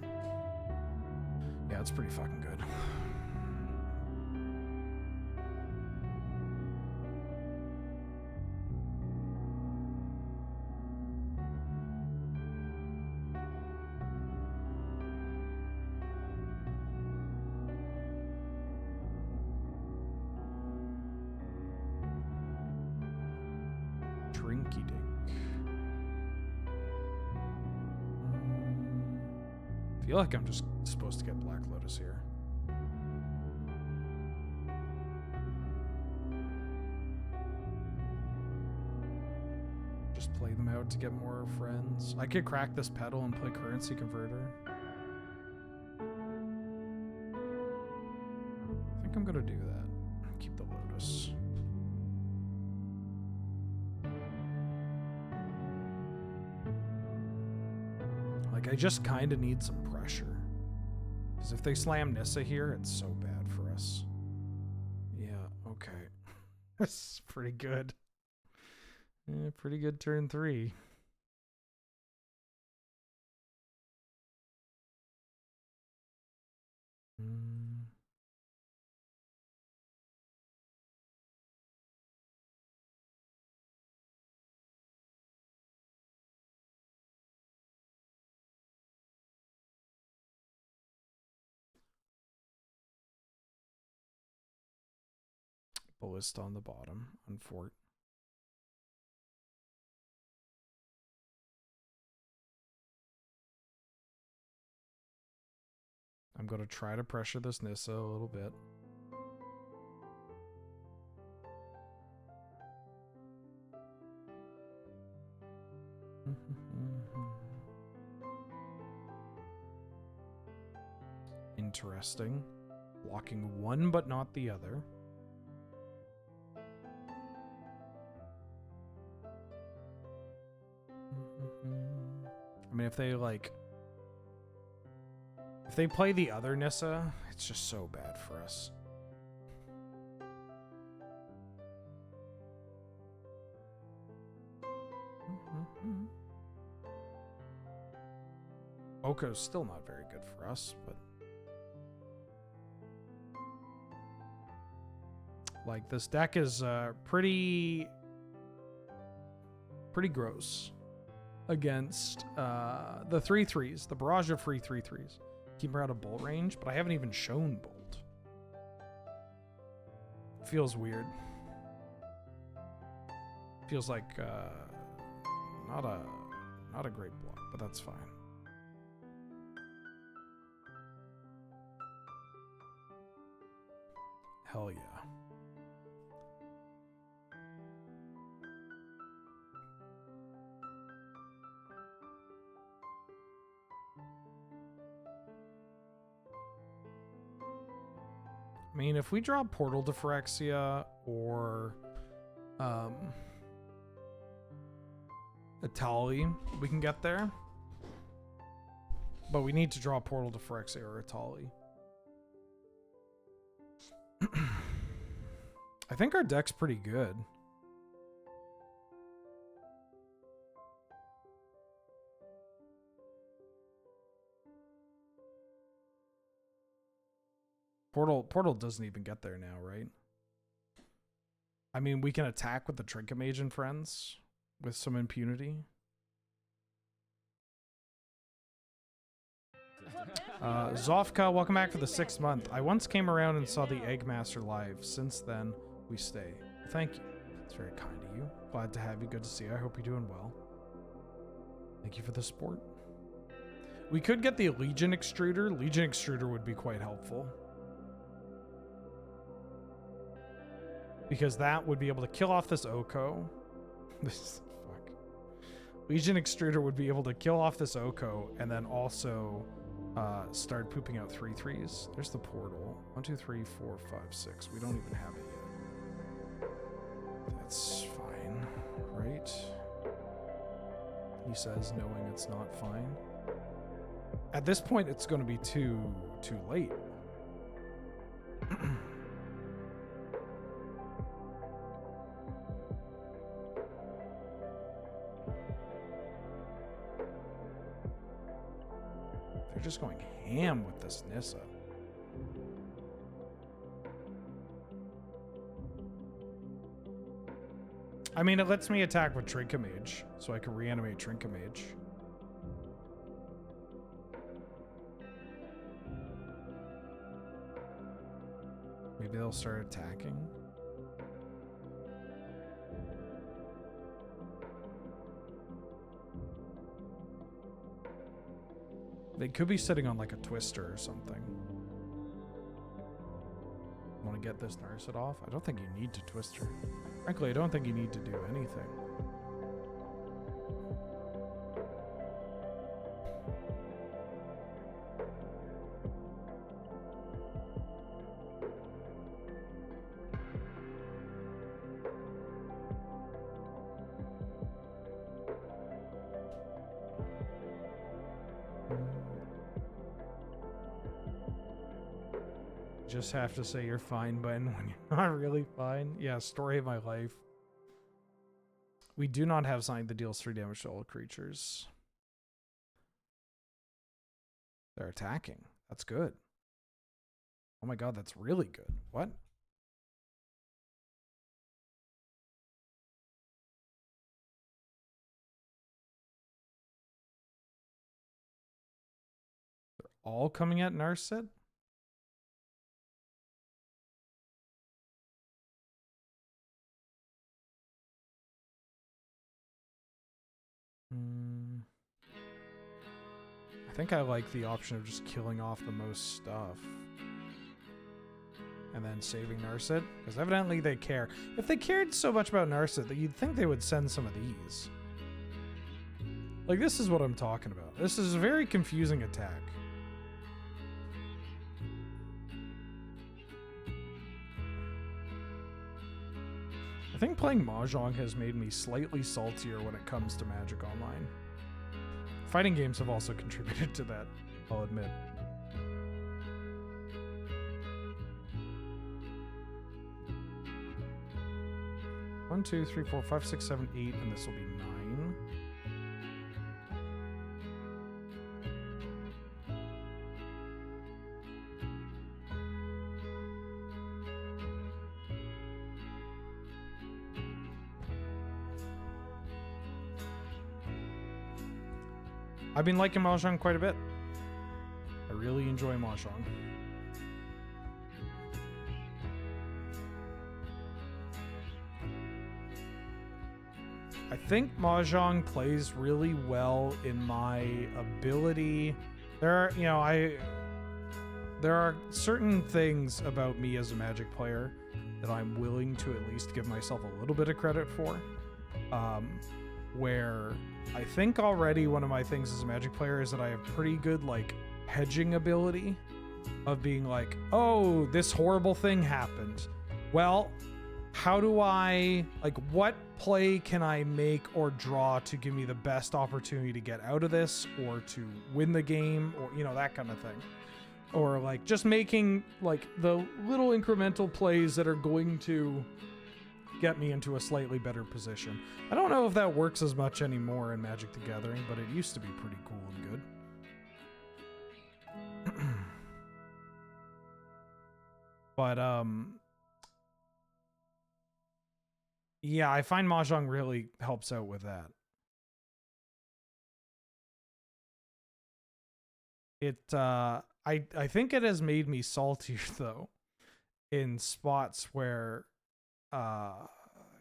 Yeah, it's pretty fucking good. Drinky Dink. I feel like I'm just supposed to get Black Lotus here. Just play them out to get more friends. I could crack this Petal and play Currency Converter. I think I'm gonna do that. Keep the Lotus. Like, I just kind of need some pressure. Because if they slam Nissa here, it's so bad for us. Yeah, okay. This is pretty good. Yeah, pretty good turn 3. Ballista on the bottom on Fort. I'm going to try to pressure this Nissa a little bit. Interesting. Blocking one but not the other. I mean, if they play the other Nissa, it's just so bad for us. Oko's still not very good for us, but like this deck is pretty gross against the 3/3s, the barrage of free 3/3s. Keep her out of bolt range, but I haven't even shown bolt. Feels weird. Feels like not a great block, but that's fine. Hell yeah. I mean, if we draw Portal to Phyrexia or Atali, we can get there. But we need to draw Portal to Phyrexia or Atali. I think our deck's pretty good. Portal doesn't even get there now, right? I mean, we can attack with the Trinket Mage and friends with some impunity. Zofka, welcome back for the 6th month. I once came around and saw the Eggmaster live. Since then, we stay. Thank you. It's very kind of you. Glad to have you. Good to see you. I hope you're doing well. Thank you for the support. We could get the Legion Extruder. Legion Extruder would be quite helpful. Because that would be able to kill off this Oko. This fuck. Legion Extruder would be able to kill off this Oko and then also start pooping out 3/3s. There's the portal. 1, 2, 3, 4, 5, 6. We don't even have it yet. That's fine, right? He says, knowing it's not fine. At this point, it's going to be too late. They're just going ham with this Nissa. I mean, it lets me attack with Trinkamage, so I can reanimate Trinkamage. Maybe they'll start attacking. They could be sitting on like a Twister or something. Want to get this Narset off? I don't think you need to Twister. Frankly, I don't think you need to do anything. Just have to say you're fine, Ben, when you're not really fine. Yeah, story of my life. We do not have something that deals 3 damage to all creatures. They're attacking. That's good. Oh my god, that's really good. What? They're all coming at Narset? I think I like the option of just killing off the most stuff. And then saving Narset. Because evidently they care. If they cared so much about Narset, you'd think they would send some of these. Like, this is what I'm talking about. This is a very confusing attack. I think playing Mahjong has made me slightly saltier when it comes to Magic Online. Fighting games have also contributed to that, I'll admit. One, 2, 3, 4, 5, 6, 7, 8, and this will be 9. I've been liking Mahjong quite a bit. I really enjoy Mahjong. I think Mahjong plays really well in my ability. There are certain things about me as a Magic player that I'm willing to at least give myself a little bit of credit for. Where I think already one of my things as a Magic player is that I have pretty good like hedging ability of being like, oh, this horrible thing happened. Well, how do I, like, what play can I make or draw to give me the best opportunity to get out of this or to win the game, or, you know, that kind of thing. Or like just making like the little incremental plays that are going to get me into a slightly better position. I don't know if that works as much anymore in Magic the Gathering, but it used to be pretty cool and good. But yeah, I find Mahjong really helps out with that. I think it has made me saltier though, in spots where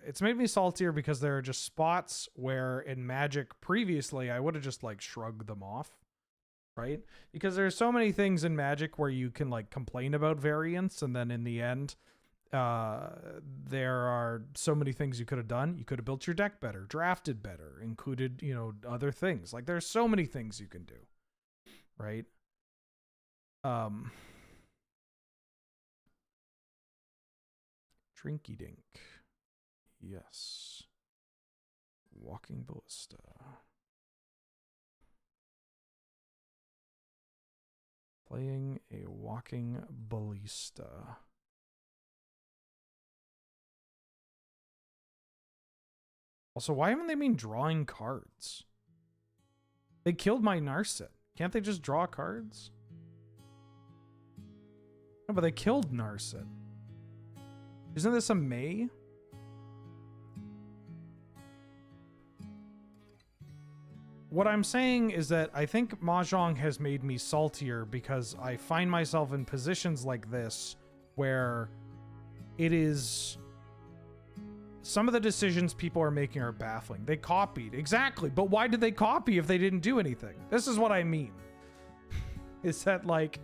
it's made me saltier because there are just spots where in Magic previously I would have just like shrugged them off, right? Because there's so many things in Magic where you can like complain about variance, and then in the end, there are so many things you could have done. You could have built your deck better, drafted better, included, you know, other things. Like there's so many things you can do, right? Trinky Dink. Yes. Walking Ballista. Playing a Walking Ballista. Also, why haven't they been drawing cards? They killed my Narset. Can't they just draw cards? No, but they killed Narset. Isn't this a May? What I'm saying is that I think Mahjong has made me saltier because I find myself in positions like this where it is... Some of the decisions people are making are baffling. They copied. Exactly. But why did they copy if they didn't do anything? This is what I mean. Is that like...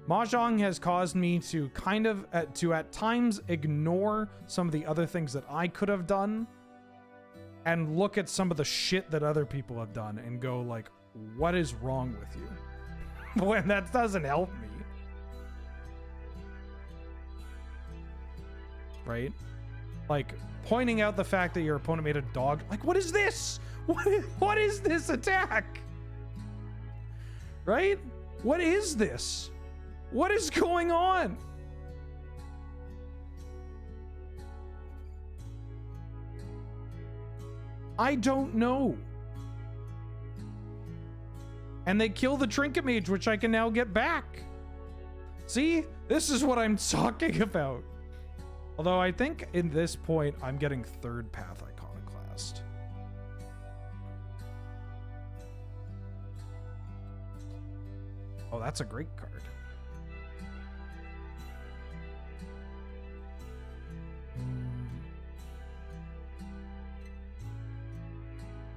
Mahjong has caused me to kind of, at times, ignore some of the other things that I could have done and look at some of the shit that other people have done and go like, what is wrong with you? When that doesn't help me. Right? Like, pointing out the fact that your opponent made a dog. Like, what is this? What is this attack? Right? What is this? What is going on? I don't know. And they kill the Trinket Mage, which I can now get back. See? This is what I'm talking about. Although I think in this point, I'm getting third path Iconoclast. Oh, that's a great card.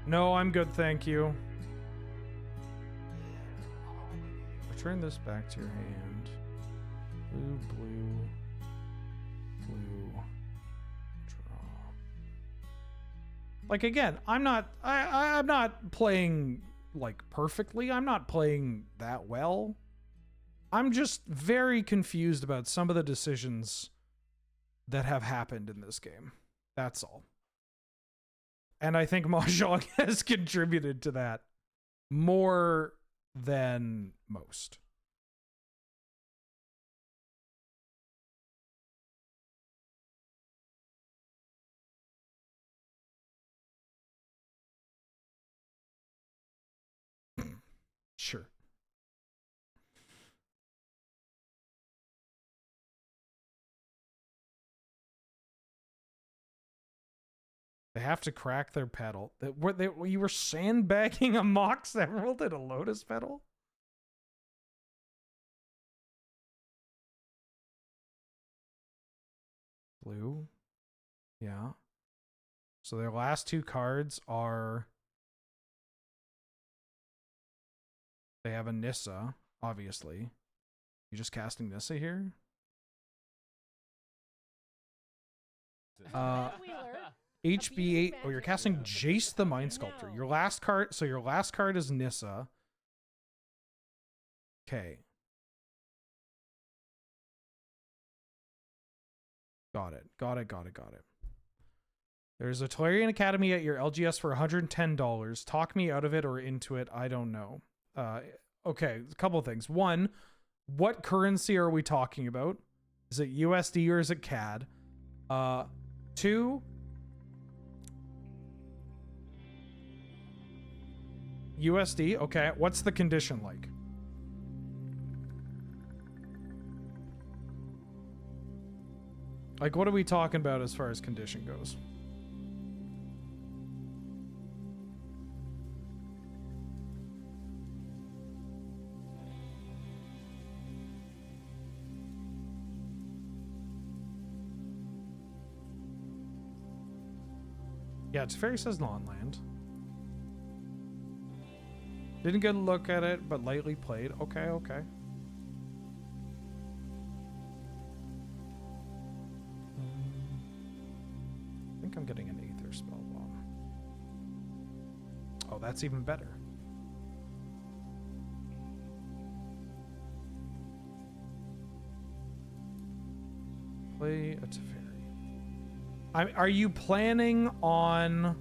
No, I'm good, thank you. Return this back to your hand. Blue, blue, blue. Draw. Like again, I'm not playing like perfectly. I'm not playing that well. I'm just very confused about some of the decisions that have happened in this game. That's all. And I think Mahjong has contributed to that more than most. Sure. They have to crack their petal. You were sandbagging a Mox Emerald and a Lotus Petal? Blue. Yeah. So their last two cards are... They have a Nissa, obviously. You just casting Nissa here? HB8. Oh, you're casting Jace the Mind Sculptor. Your last card. So your last card is Nissa. Okay. Got it. There's a Tolarian Academy at your LGS for $110. Talk me out of it or into it. I don't know. Okay, a couple of things. One, what currency are we talking about? Is it USD or is it CAD? Two, USD. Okay, what's the condition like? Like, what are we talking about as far as condition goes? Yeah, Teferi says non-land. Didn't get a look at it, but lightly played. Okay, okay. I think I'm getting an Aether Spellbomb. Oh, that's even better. Play a Teferi. Are you planning on...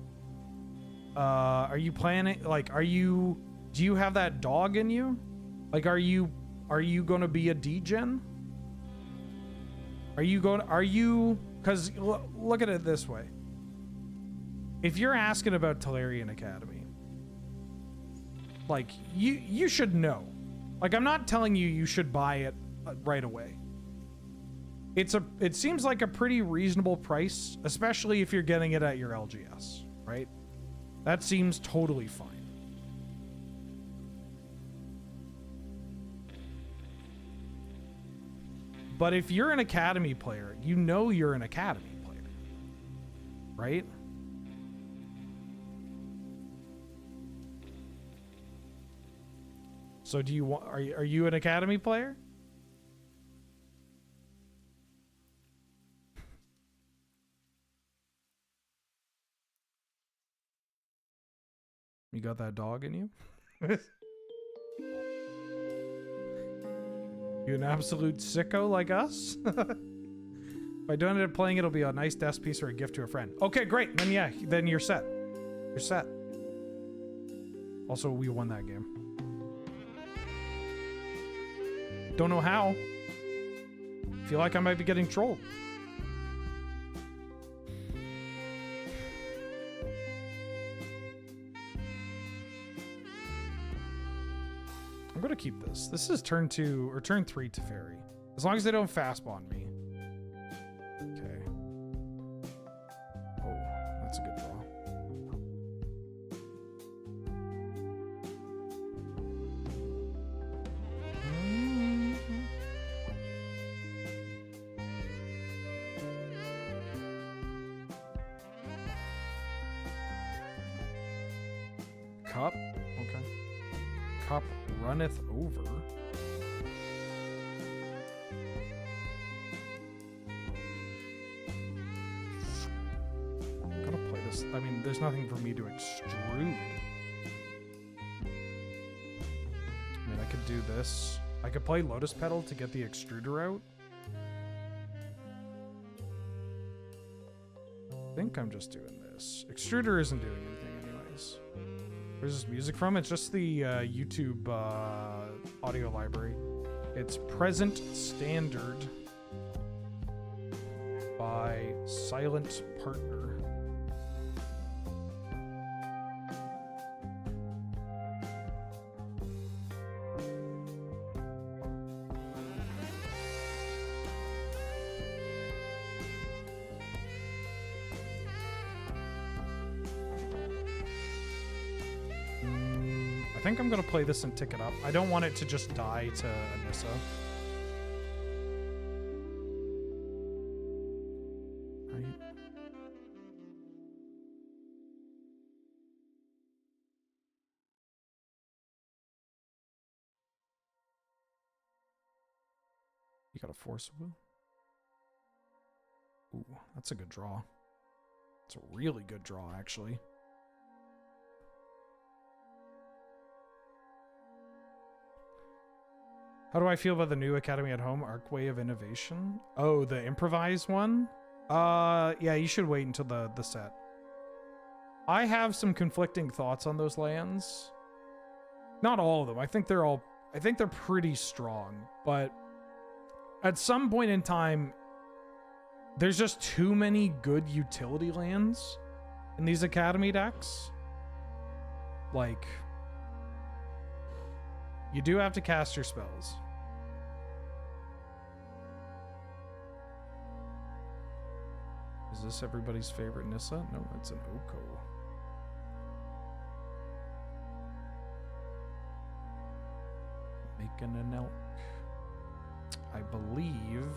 are you planning... Like, are you... Do you have that dog in you? Like, are you going to be a degen? Are you... Because look at it this way. If you're asking about Tolarian Academy, like, you should know. Like, I'm not telling you you should buy it right away. It seems like a pretty reasonable price, especially if you're getting it at your LGS, right? That seems totally fine. But if you're an Academy player, you know you're an Academy player, right? So do you want, are you an Academy player? You got that dog in you? You an absolute sicko like us? If I don't end up playing, it'll be a nice desk piece or a gift to a friend. Okay, great. Then yeah, then you're set. You're set. Also, we won that game. Don't know how. Feel like I might be getting trolled. I'm gonna keep this. This is turn 2 or turn 3 Teferi. As long as they don't fast bond me. Okay. Oh, that's a good draw. Cup? Okay. Cup runneth over. I'm gonna play this. I mean, there's nothing for me to extrude. I mean, I could do this. I could play Lotus Petal to get the extruder out. I think I'm just doing this. Extruder isn't doing anything anyways. Where's this music from? It's just the YouTube audio library. It's Present Standard by Silent Partner. I think I'm gonna play this and tick it up. I don't want it to just die to Anissa. Right. You got a Force of Will? Ooh, that's a good draw. It's a really good draw, actually. How do I feel about the new Academy at Home Arcway of Innovation? Oh, the improvised one? Yeah, you should wait until the set. I have some conflicting thoughts on those lands. Not all of them. I think they're pretty strong, but at some point in time, there's just too many good utility lands in these Academy decks. Like, you do have to cast your spells. Is this everybody's favorite Nissa? No, it's an Oko. Making an elk. I believe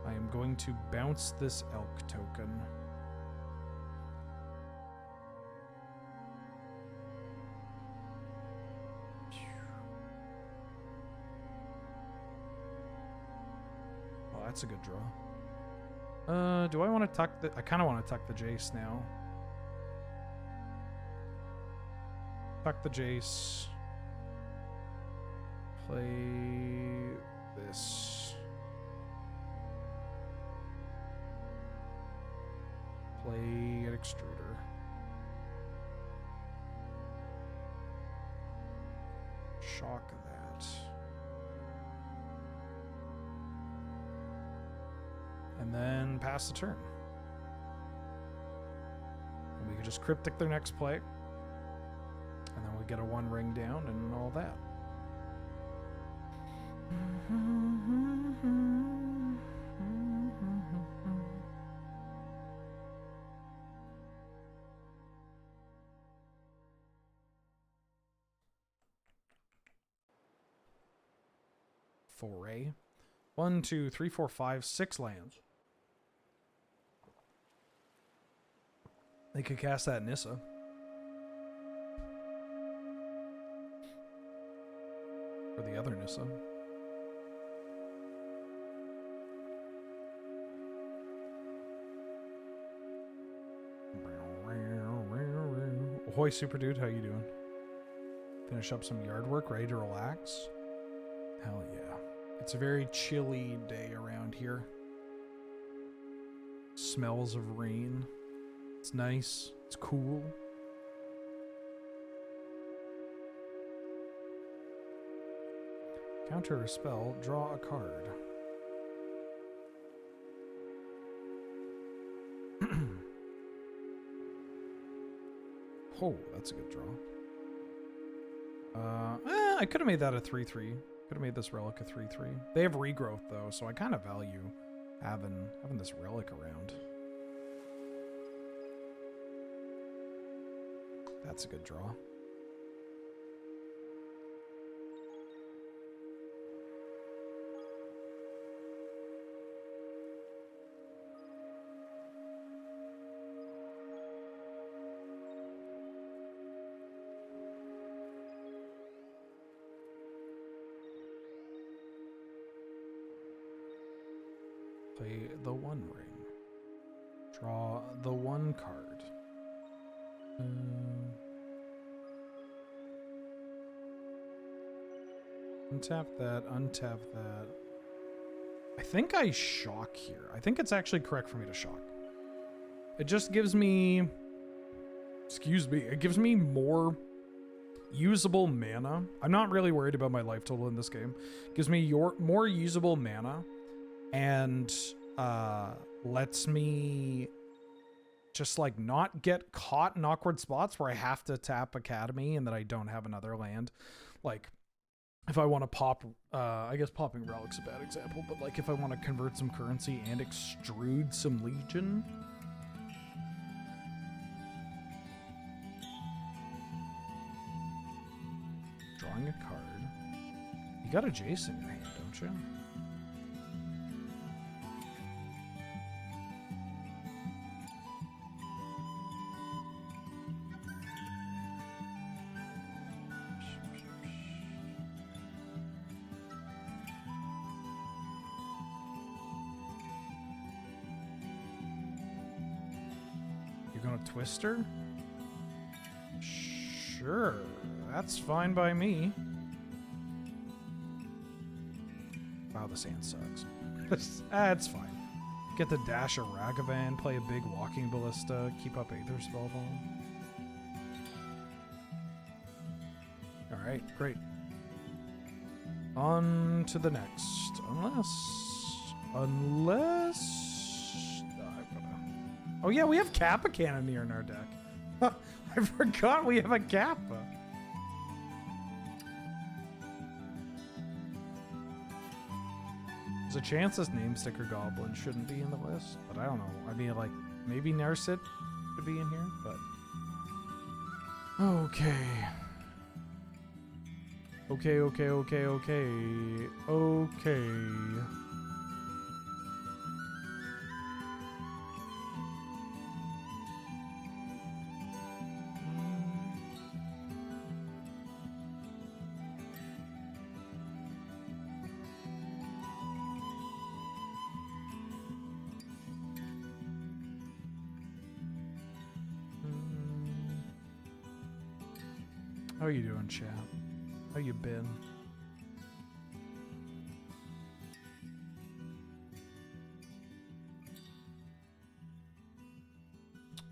I am going to bounce this elk token. that's a good draw. Do I want to tuck the... I kind of want to tuck the Jace now. Tuck the Jace. Play this. Play an extruder. Shock that. And then pass the turn. And we could just cryptic their next play. And then we get a 1 ring down and all that. Foray. 1, 2, 3, 4, 5, 6 lands. They could cast that Nissa. Or the other Nissa. Ahoy, super dude, how you doing? Finish up some yard work, ready to relax? Hell yeah. It's a very chilly day around here. Smells of rain. It's nice. It's cool. Counter a spell, draw a card. Oh, that's a good draw. I could have made that a 3/3. Could have made this relic a 3/3. They have regrowth though, so I kind of value having this relic around. That's a good draw. Play the 1 ring. Draw the 1 card. Untap that, untap that. I think I shock here. I think it's actually correct for me to shock. It just gives me... Excuse me. It gives me more usable mana. I'm not really worried about my life total in this game. It gives me more usable mana. And lets me just like not get caught in awkward spots where I have to tap Academy and that I don't have another land. Like if I want to pop, I guess popping Relic's a bad example, but like if I want to convert some currency and extrude some Legion. Drawing a card. You got a Jace in your hand, don't you? Twister? Sure, that's fine by me. Wow, this hand sucks. That's fine. Get the dash of Ragavan, play a big walking ballista, keep up Aether Spellball. Alright, great. On to the next. Unless... Oh yeah, we have Kappa Cannoneer in our deck. I forgot we have a Kappa. There's a chance this name sticker goblin shouldn't be in the list, but I don't know. I mean, like, maybe Narset could be in here, but... Okay. Okay. How you doing, chat? How you been?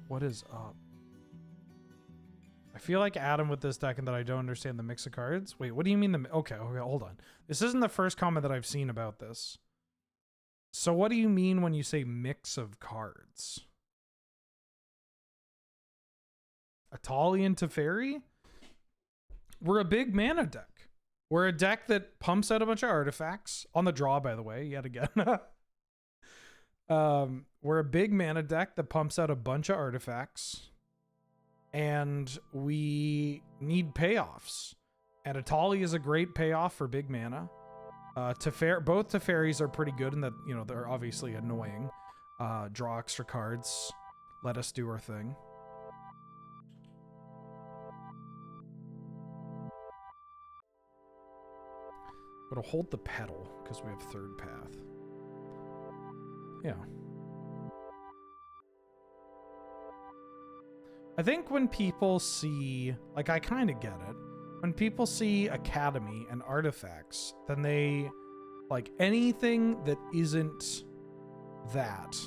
What is up? I feel like Adam with this deck and that I don't understand the mix of cards. Wait, what do you mean okay, hold on. This isn't the first comment that I've seen about this. So what do you mean when you say mix of cards? Atalian Teferi? We're a big mana deck. We're a deck that pumps out a bunch of artifacts. On the draw, by the way, yet again. We're a big mana deck that pumps out a bunch of artifacts. And we need payoffs. And Atali is a great payoff for big mana. Both Teferis are pretty good in that, you know, they're obviously annoying. Draw extra cards. Let us do our thing. But I'll hold the pedal because we have third path. Yeah. I think when people see, like, I kind of get it. When people see Academy and artifacts, then they, like, anything that isn't that,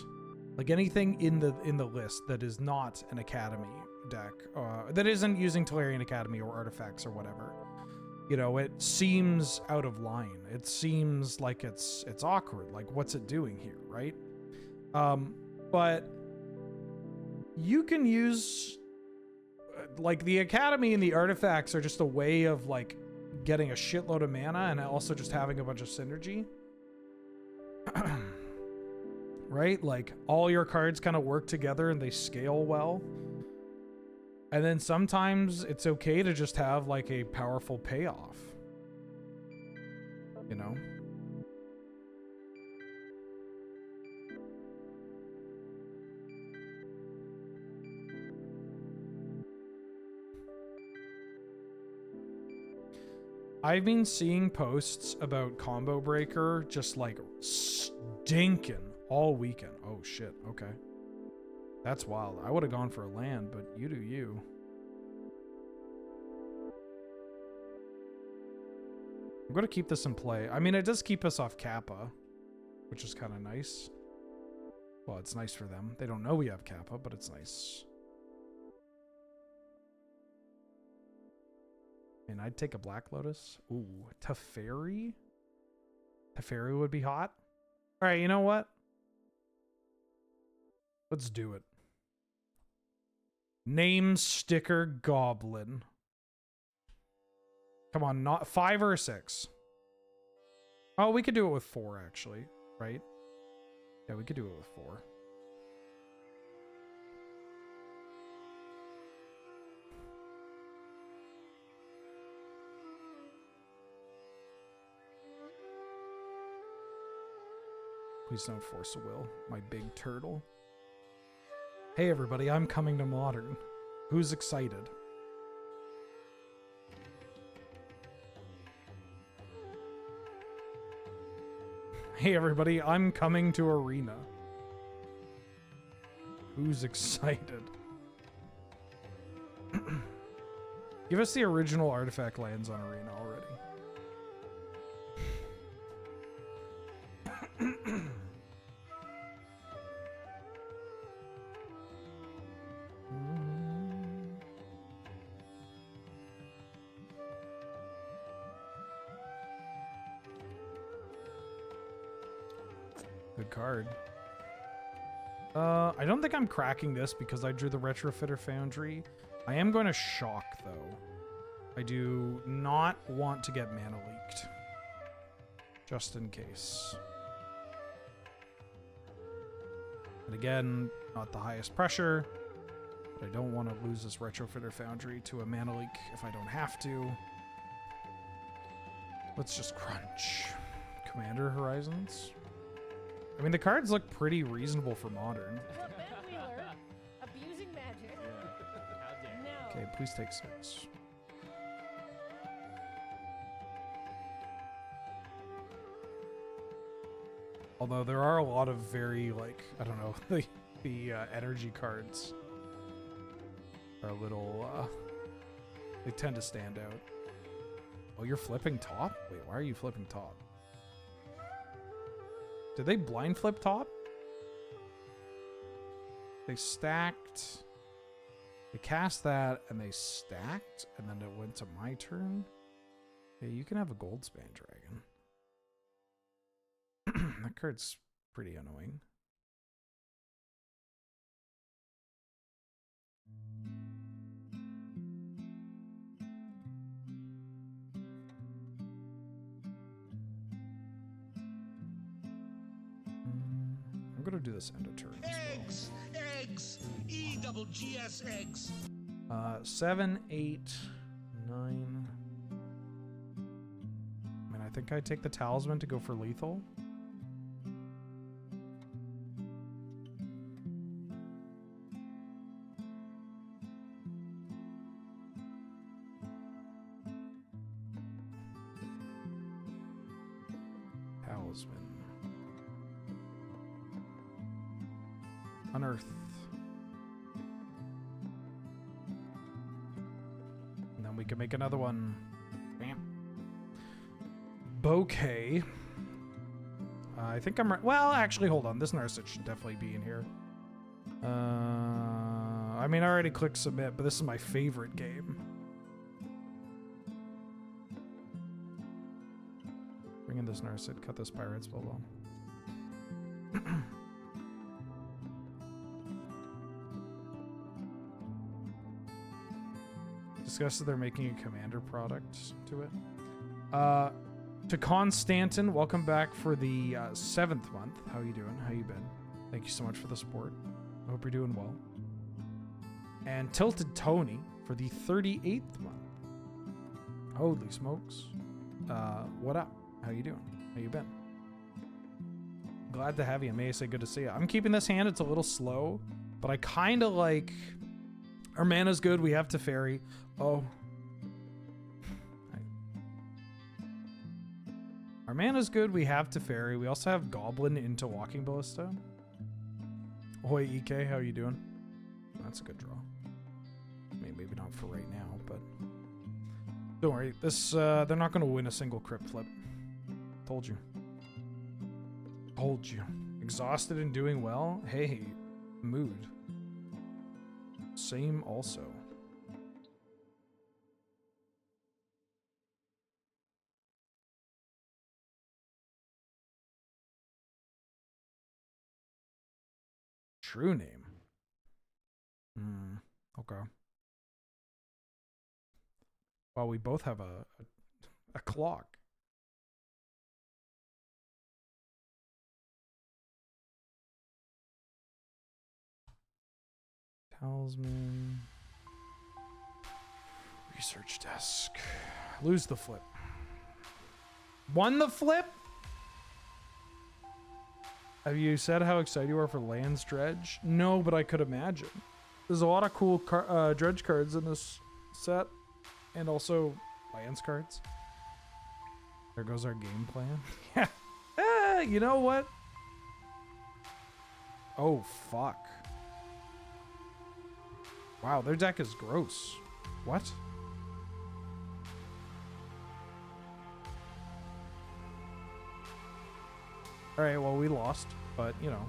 like anything in the list that is not an Academy deck, that isn't using Tolarian Academy or artifacts or whatever, you know, it seems out of line. It seems like it's awkward. Like, what's it doing here, right? But you can use, like, the Academy and the artifacts are just a way of, like, getting a shitload of mana and also just having a bunch of synergy. Right? Like, all your cards kind of work together and they scale well. And then sometimes it's okay to just have, like, a powerful payoff. You know? I've been seeing posts about Combo Breaker just, like, stinking all weekend. Oh, shit. Okay. That's wild. I would have gone for a land, but you do you. I'm going to keep this in play. I mean, it does keep us off Kappa, which is kind of nice. Well, it's nice for them. They don't know we have Kappa, but it's nice. And I'd take a Black Lotus. Ooh, Teferi? Teferi would be hot. All right, you know what? Let's do it. Name Sticker Goblin. Come on, not 5 or 6. Oh, we could do it with 4, actually, right? Yeah, we could do it with 4. Please don't force a will, my big turtle. Hey everybody, I'm coming to Modern. Who's excited? Hey everybody, I'm coming to Arena. Who's excited? Give us the original artifact lands on Arena already. Good card. I don't think I'm cracking this because I drew the Retrofitter Foundry. I am going to shock, though. I do not want to get mana leaked. Just in case. And again, not the highest pressure. But I don't want to lose this Retrofitter Foundry to a mana leak if I don't have to. Let's just crunch. Commander Horizons. I mean, the cards look pretty reasonable for Modern. Abusing magic. No. Okay, please take 6. Although there are a lot of very, like, I don't know, the energy cards are a little They tend to stand out. Oh, you're flipping top? Wait, why are you flipping top? Did they blind flip top? They stacked. They cast that and they stacked, and then it went to my turn. Yeah, you can have a gold span dragon. That card's pretty annoying. I'm gonna do this end of turn as well. Eggs! E-double-G-S eggs! 7, 8, 9. I mean, I think I take the talisman to go for lethal. Talisman. Unearth. And then we can make another one. Bam. Bouquet. I think I'm right. Well, actually, hold on. This Narset should definitely be in here. I mean, I already clicked submit, but this is my favorite game. Bring in this Narset. Cut this Pirate's Spellbomb. Discussed that they're making a commander product to it. To Constantin, welcome back for the 7th month. How you doing? How you been? Thank you so much for the support. I hope you're doing well. And Tilted Tony for the 38th month. Holy smokes. What up? How you doing? How you been? Glad to have you. May I say good to see you. I'm keeping this hand. It's a little slow, but I kind of like... Our mana's good. We have Teferi. Oh. Our mana's good. We have Teferi. We also have Goblin into Walking Ballista. Ahoy, EK. How you doing? That's a good draw. I mean, maybe not for right now, but... Don't worry. This, they're not going to win a single crypt flip. Told you. Told you. Exhausted and doing well? Hey, mood. Same also. True name. Okay. Well, we both have a clock. Talisman. Research desk. Lose the flip. Won the flip? Have you said how excited you are for Lands Dredge? No, but I could imagine. There's a lot of cool Dredge cards in this set. And also Lands cards. There goes our game plan. Yeah. You know what? Oh, fuck. Wow, their deck is gross. What? Alright, well, we lost, but, you know.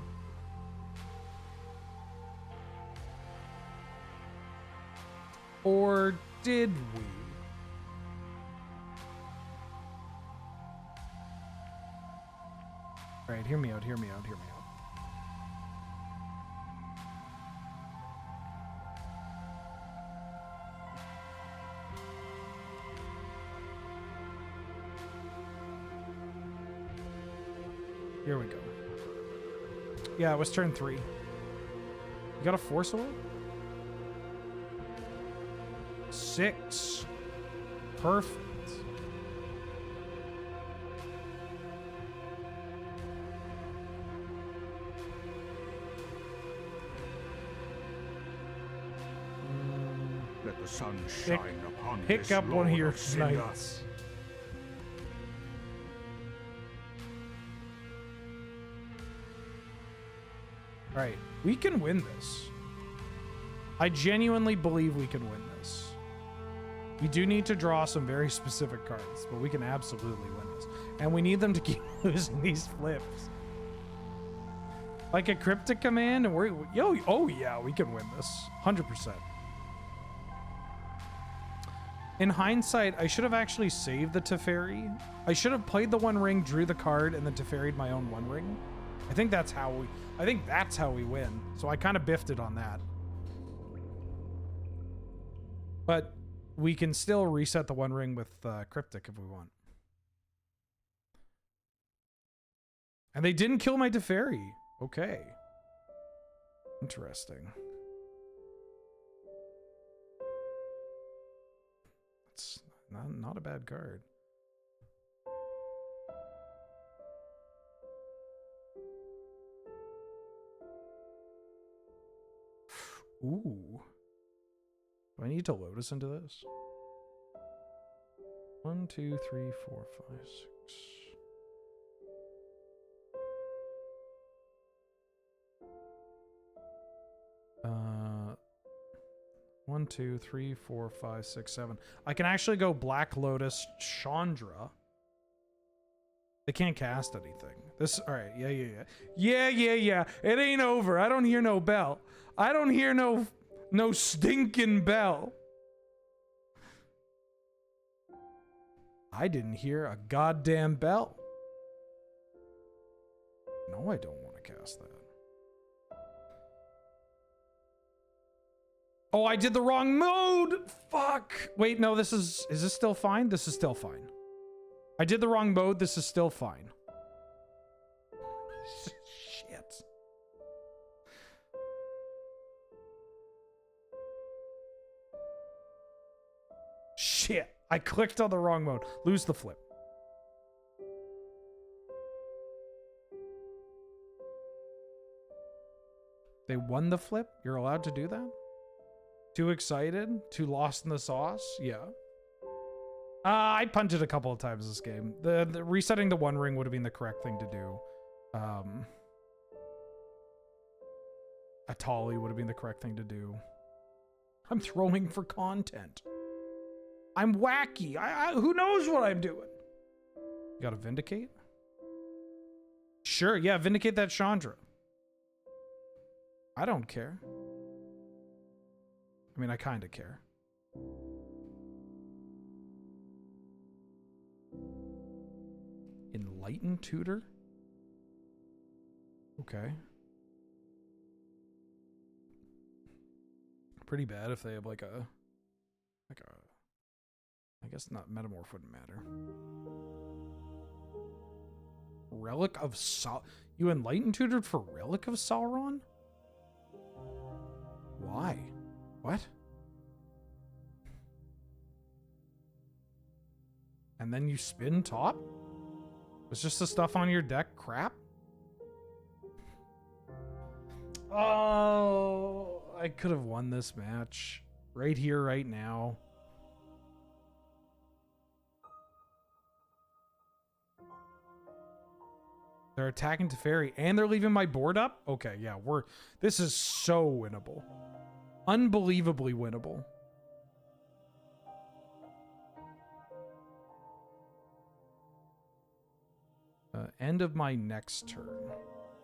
Or did we? Alright, hear me out, hear me out, hear me out. Here we go. Yeah, it was turn 3. You got a 4-sword? 6. Perfect. Let the sun shine upon Pick this up one of Lord your Cinder. knights. Right, we can win this. I genuinely believe we can win this. We do need to draw some very specific cards, but we can absolutely win this. And we need them to keep losing these flips. Like a cryptic command, and oh yeah, we can win this. 100%. In hindsight, I should have actually saved the Teferi. I should have played the One Ring, drew the card, and then Teferi'd my own One Ring. I think that's how we win. So I kind of biffed it on that. But we can still reset the One Ring with Cryptic if we want. And they didn't kill my Teferi. Okay. Interesting. It's not a bad card. Ooh. Do I need to Lotus into this? 1, 2, 3, 4, 5, 6. 1, 2, 3, 4, 5, 6, 7. I can actually go Black Lotus, Chandra. They can't cast anything. This, all right, yeah. It ain't over. I don't hear no bell. I don't hear no stinking bell. I didn't hear a goddamn bell. No, I don't want to cast that. Oh, I did the wrong mode. Fuck. Wait, no, is this still fine? This is still fine. I did the wrong mode. This is still fine. Shit. Shit. I clicked on the wrong mode. Lose the flip. They won the flip? You're allowed to do that? Too excited? Too lost in the sauce? Yeah. I punted a couple of times this game. The resetting the One Ring would have been the correct thing to do. Atali would have been the correct thing to do. I'm throwing for content. I'm wacky. Who knows what I'm doing? You gotta Vindicate? Sure, yeah, Vindicate that Chandra. I don't care. I mean, I kind of care. Enlightened Tutor? Okay. Pretty bad if they have like a I guess not, Metamorph wouldn't matter. Relic of You Enlightened Tutored for Relic of Sauron? Why? What? And then you spin top? Was just the stuff on your deck crap? Oh, I could have won this match. Right here, right now. They're attacking Teferi and they're leaving my board up? Okay, yeah, this is so winnable. Unbelievably winnable. End of my next turn.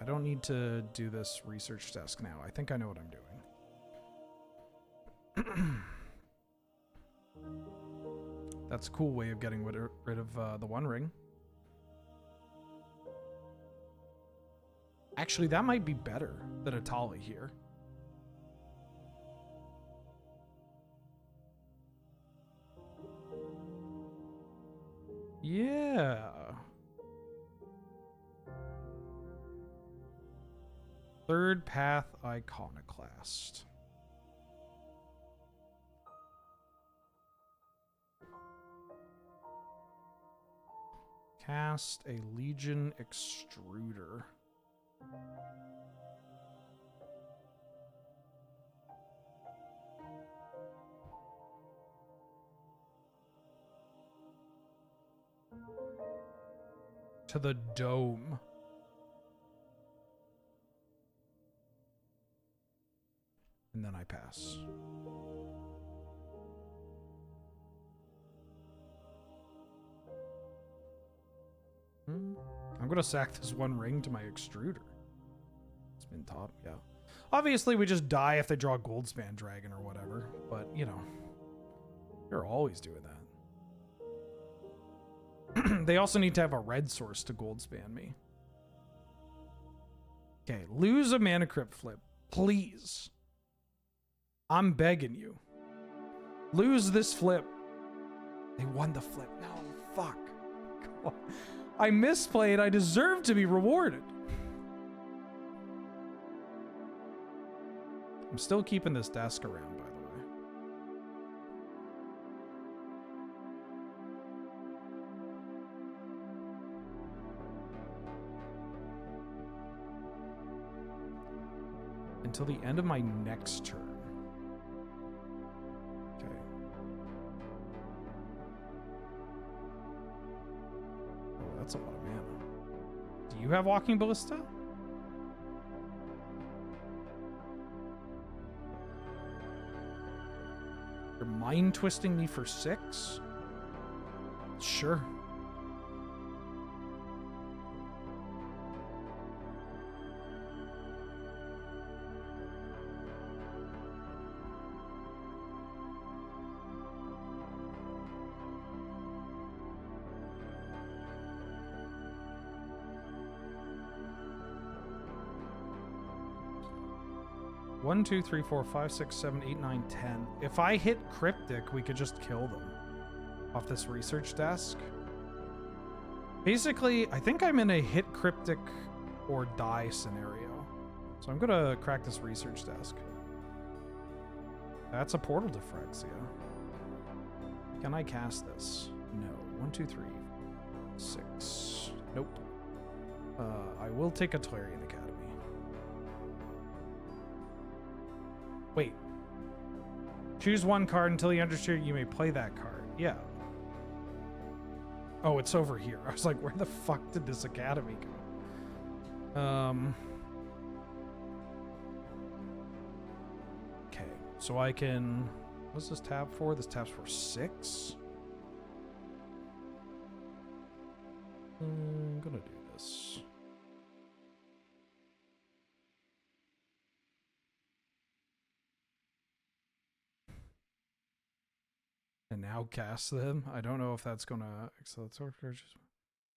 I don't need to do this research desk now. I think I know what I'm doing. That's a cool way of getting rid of the One Ring. Actually, that might be better than Atali here. Yeah. Third Path Iconoclast. Cast a Legion Extruder. To the dome. And then I pass. I'm gonna sack this one ring to my extruder. It's been top, yeah. Obviously, we just die if they draw a Goldspan Dragon or whatever, but you know, you're always doing that. They also need to have a red source to Goldspan me. Okay, lose a Mana Crypt flip, please. I'm begging you. Lose this flip. They won the flip. No, fuck. Come on. I misplayed. I deserve to be rewarded. I'm still keeping this desk around, by the way. Until the end of my next turn. Okay. Oh, that's a lot of mana. Do you have Walking Ballista? You're mind twisting me for 6? Sure. One, 2, 3, 4, 5, 6, 7, 8, 9, 10. If I hit Cryptic, we could just kill them off this research desk. Basically, I think I'm in a hit Cryptic or die scenario. So I'm gonna crack this research desk. That's a Portal to Phyrexia. Can I cast this? No. 1, 2, 3, 6. Nope. I will take a Tolarian Academy. Wait. Choose one card until you understand you may play that card. Yeah. Oh, it's over here. I was like, where the fuck did this academy go? Okay. So I can... What's this tab for? This tab's for 6. I'm gonna do this. And now cast them. I don't know if that's gonna excel.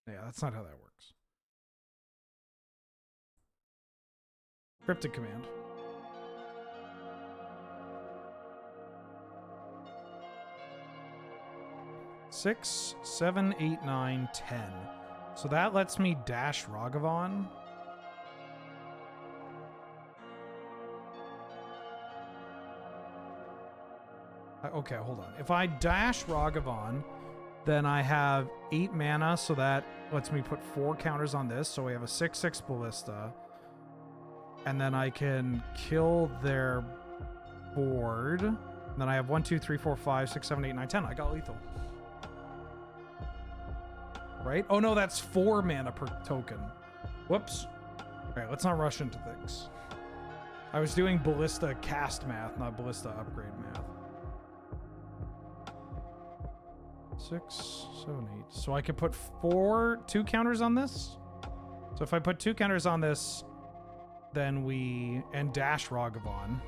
Yeah, that's not how that works. Cryptic command. Six, 7, 8, 9, 10. So that lets me dash Ragavan. Okay, hold on. If I dash Ragavan, then I have 8 mana, so that lets me put 4 counters on this. So we have a 6/6 Ballista. And then I can kill their board. And then I have 1, 2, 3, 4, 5, 6, 7, 8, 9, 10. I got lethal. Right? Oh no, that's 4 mana per token. Whoops. Alright, let's not rush into things. I was doing Ballista cast math, not Ballista upgrade math. 6, 7, 8. So I could put 2 counters on this. So if I put 2 counters on this, then and dash Ragavan.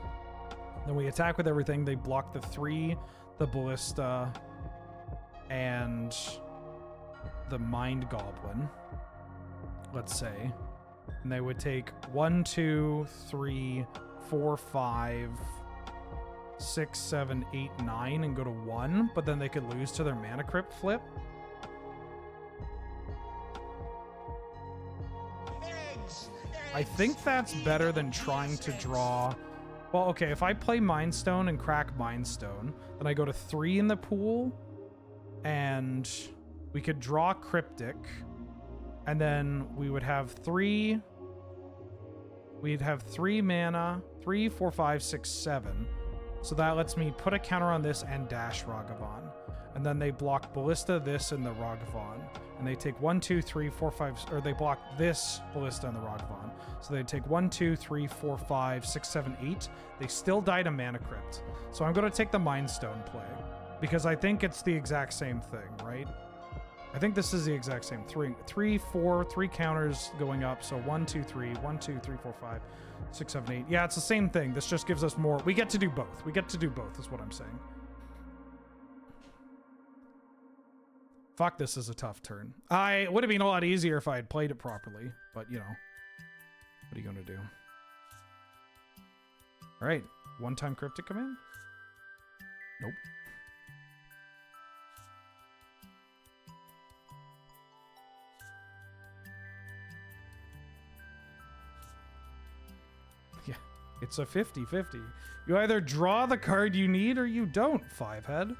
Then we attack with everything. They block the 3, the Ballista, and the Mind Goblin, let's say. And they would take 1, 2, 3, 4, 5, 6, 7, 8, 9 and go to 1, but then they could lose to their Mana Crypt flip. I think that's better than trying to draw... Well, okay, if I play Mind Stone and crack Mind Stone, then I go to 3 in the pool, and we could draw Cryptic, and then we would have 3... We'd have 3 mana, 3, 4, 5, 6, 7. So that lets me put a counter on this and dash Ragavan. And then they block Ballista, this, and the Ragavan. And they take 1, 2, 3, 4, 5... Or they block this Ballista and the Ragavan. So they take 1, 2, 3, 4, 5, 6, 7, 8. They still die to Mana Crypt. So I'm going to take the Mind Stone play. Because I think it's the exact same thing, right? I think this is the exact same. 3, 4, 3 counters going up. So 1, 2, 3, 1, 2, 3, 4, 5, 6, 7, 8. Yeah, it's the same thing. This just gives us more. We get to do both. We get to do both is what I'm saying. Fuck, this is a tough turn. It would have been a lot easier if I had played it properly. But, you know. What are you going to do? All right. One-time cryptic command? Nope. Yeah, it's a 50-50. You either draw the card you need or you don't, 5-head.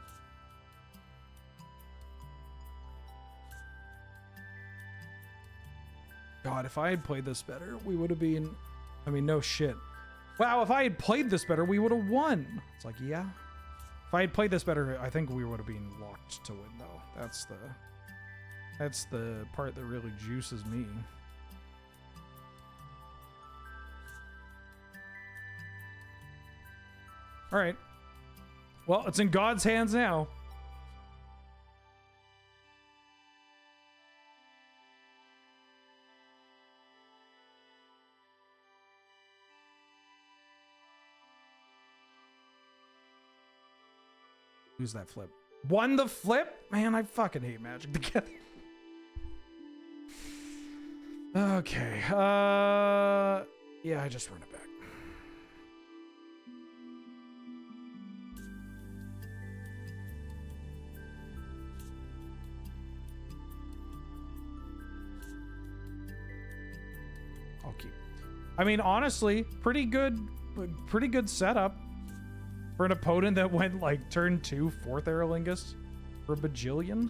God, if I had played this better, we would have been... I mean, no shit. Wow, if I had played this better, we would have won. It's like, yeah. If I had played this better, I think we would have been locked to win, though. That's the part that really juices me. All right. Well, it's in God's hands now. Who's that flip? Won the flip? Man, I fucking hate Magic together. Okay. Yeah, I just run it back. I'll keep. I mean, honestly, pretty good setup. For an opponent that went like turn 2, 4th Aerolingus for a bajillion.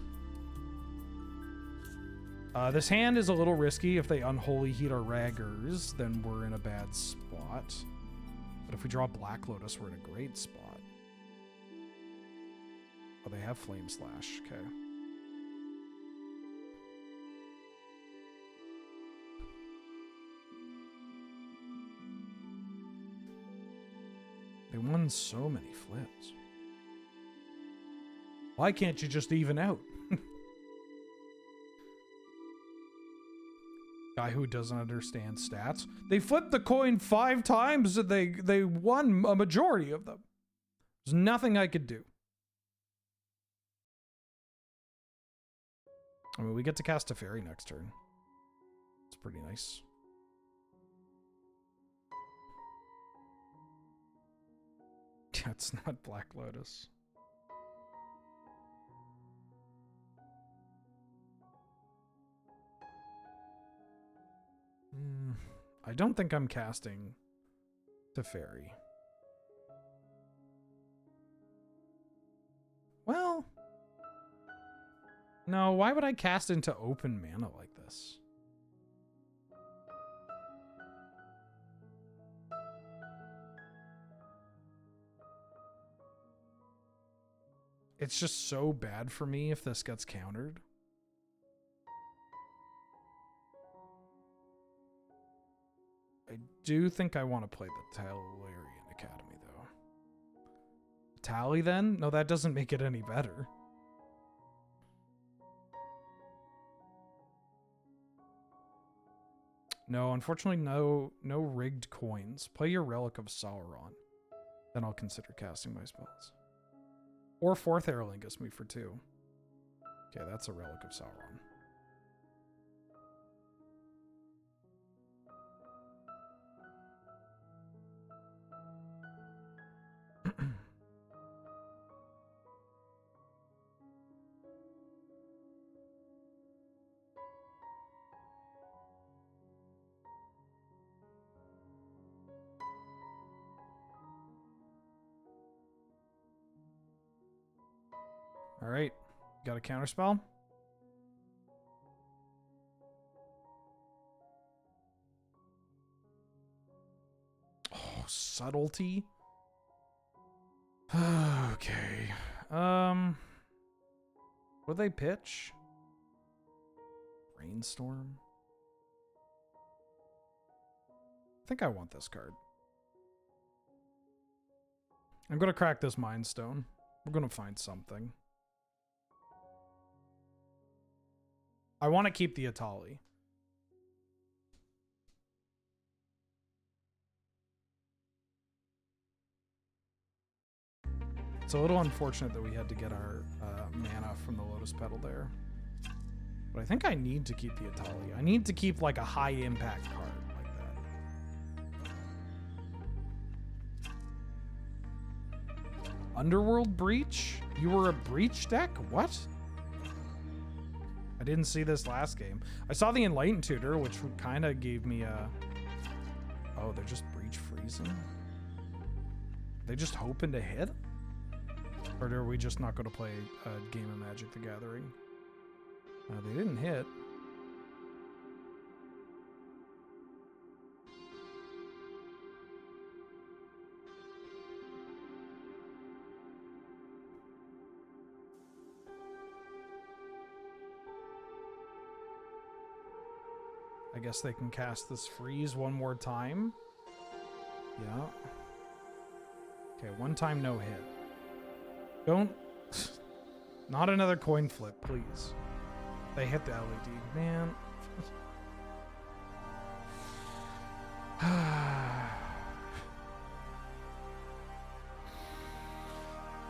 This hand is a little risky. If they Unholy Heat our Raggers, then we're in a bad spot. But if we draw Black Lotus, we're in a great spot. Oh, they have Flame Slash. Okay. They won so many flips. Why can't you just even out? Guy who doesn't understand stats. They flipped the coin 5 times and they won a majority of them. There's nothing I could do. I mean, we get to cast a fairy next turn. It's pretty nice. It's not Black Lotus. I don't think I'm casting Teferi. Well, no, why would I cast into open mana like this? It's just so bad for me if this gets countered. I do think I want to play the Talarian Academy, though. Tally, then? No, that doesn't make it any better. No, unfortunately, no rigged coins. Play your Relic of Sauron. Then I'll consider casting my spells. Or 4th Aerolingus, me for 2. Okay, that's a Relic of Sauron. All right, got a counterspell. Oh, subtlety. Okay. What do they pitch? Rainstorm. I think I want this card. I'm gonna crack this Mind Stone. We're gonna find something. I want to keep the Atali. It's a little unfortunate that we had to get our mana from the Lotus Petal there. But I think I need to keep the Atali. I need to keep like a high impact card like that. Underworld Breach? You were a Breach deck? What? I didn't see this last game. I saw the Enlightened Tutor, which kind of gave me a... Oh, they're just Breach freezing? They just hoping to hit? Or are we just not going to play a game of Magic the Gathering? They didn't hit. I guess they can cast this freeze one more time. Yeah. Okay, one time no hit. Don't... Not another coin flip, please. They hit the LED. Man.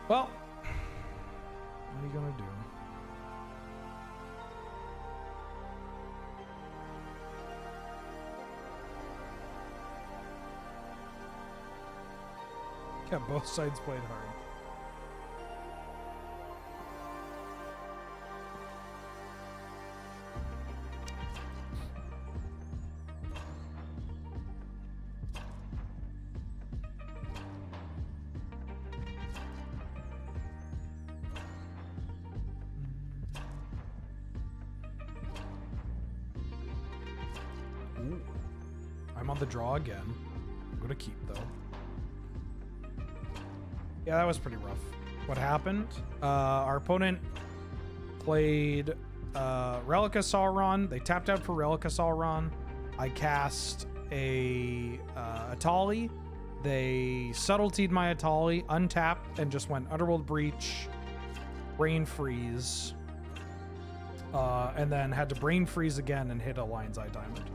Well. What are you gonna do? Yeah, both sides played hard. Ooh. I'm on the draw again. I'm gonna keep though. Yeah, that was pretty rough. What happened? Our opponent played Relica Sauron. They tapped out for Relica Sauron. I cast a Atali. They subtlety'd my Atali, untapped, and just went Underworld Breach, Brain Freeze, and then had to Brain Freeze again and hit a Lion's Eye Diamond.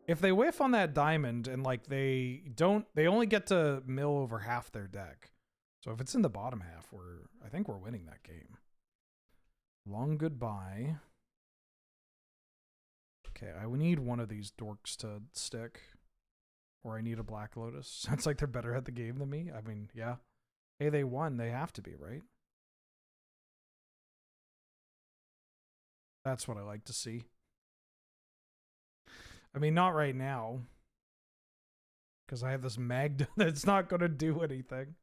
If they whiff on that diamond and like they only get to mill over half their deck. So if it's in the bottom half, I think we're winning that game. Long goodbye. Okay, I need one of these dorks to stick. Or I need a Black Lotus. Sounds like they're better at the game than me. I mean, yeah. Hey, they won. They have to be, right? That's what I like to see. I mean, not right now. Because I have this Magda that's not going to do anything.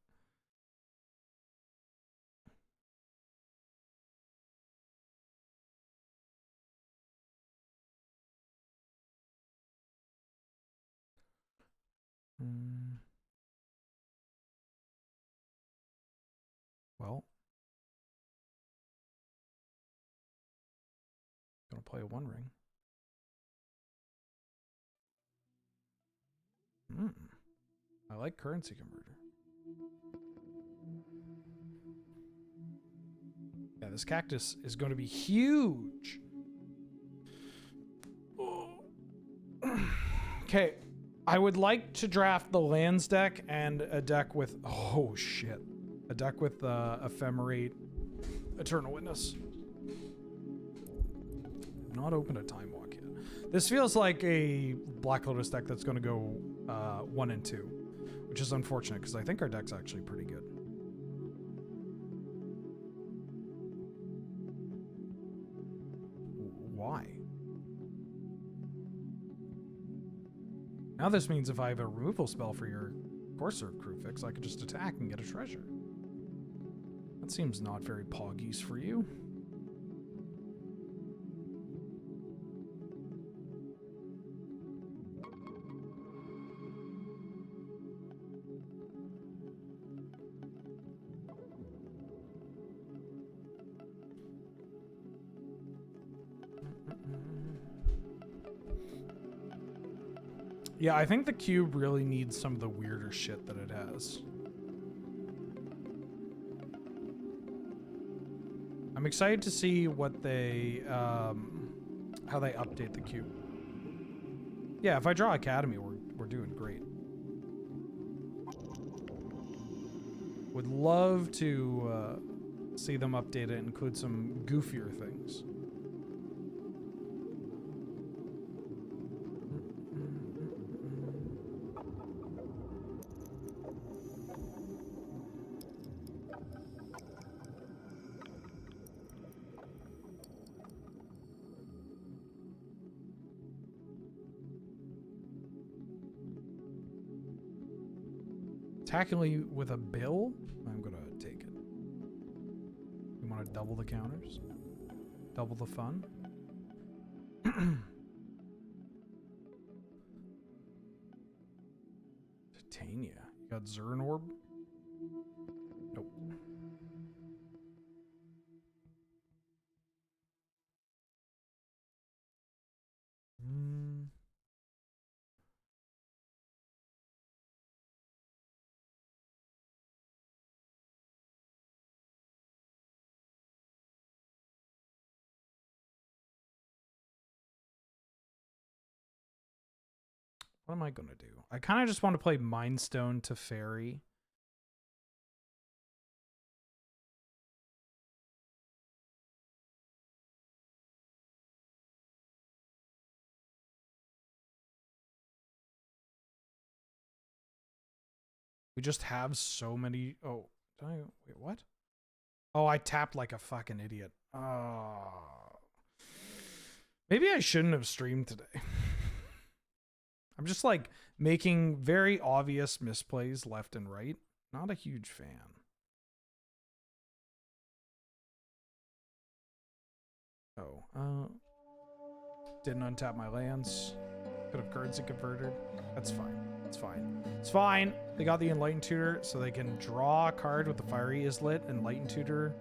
Well. Gonna play a One Ring. I like Currency Converter. Yeah, this cactus is going to be huge. Okay, I would like to draft the lands deck and a deck with... Oh, shit. A deck with Ephemerate Eternal Witness. Not opened a Time Walk yet. This feels like a Black Lotus deck that's going to go 1 and 2, which is unfortunate because I think our deck's actually pretty good. Why? Now this means if I have a removal spell for your Courser Crewfix, I could just attack and get a treasure. That seems not very poggies for you. Yeah, I think the cube really needs some of the weirder shit that it has. I'm excited to see what they, how they update the cube. Yeah, if I draw Academy, we're doing great. Would love to see them update it and include some goofier things. Tackling with a bill? I'm gonna take it. You want to double the counters? Double the fun? Titania. You got Zern Orb? Nope. What am I going to do? I kind of just want to play Mind Stone to Fairy. We just have so many... Oh, did I... Wait, what? Oh, I tapped like a fucking idiot. Oh. Maybe I shouldn't have streamed today. I'm just like making very obvious misplays left and right. Not a huge fan. Oh, didn't untap my lands. Could have currency converted. That's fine. It's fine. It's fine. They got the Enlightened Tutor, so they can draw a card with the Fiery Islet, Enlightened Tutor,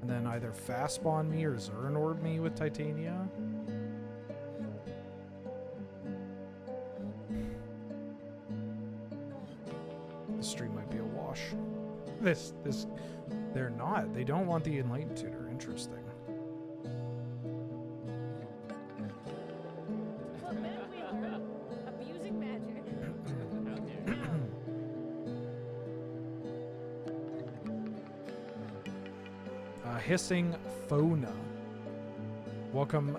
and then either fast spawn me or Zern Orb me with Titania. This stream might be a wash. They're not. They don't want the Enlightened Tutor. Interesting. Abusing magic. Hissing Fona. Welcome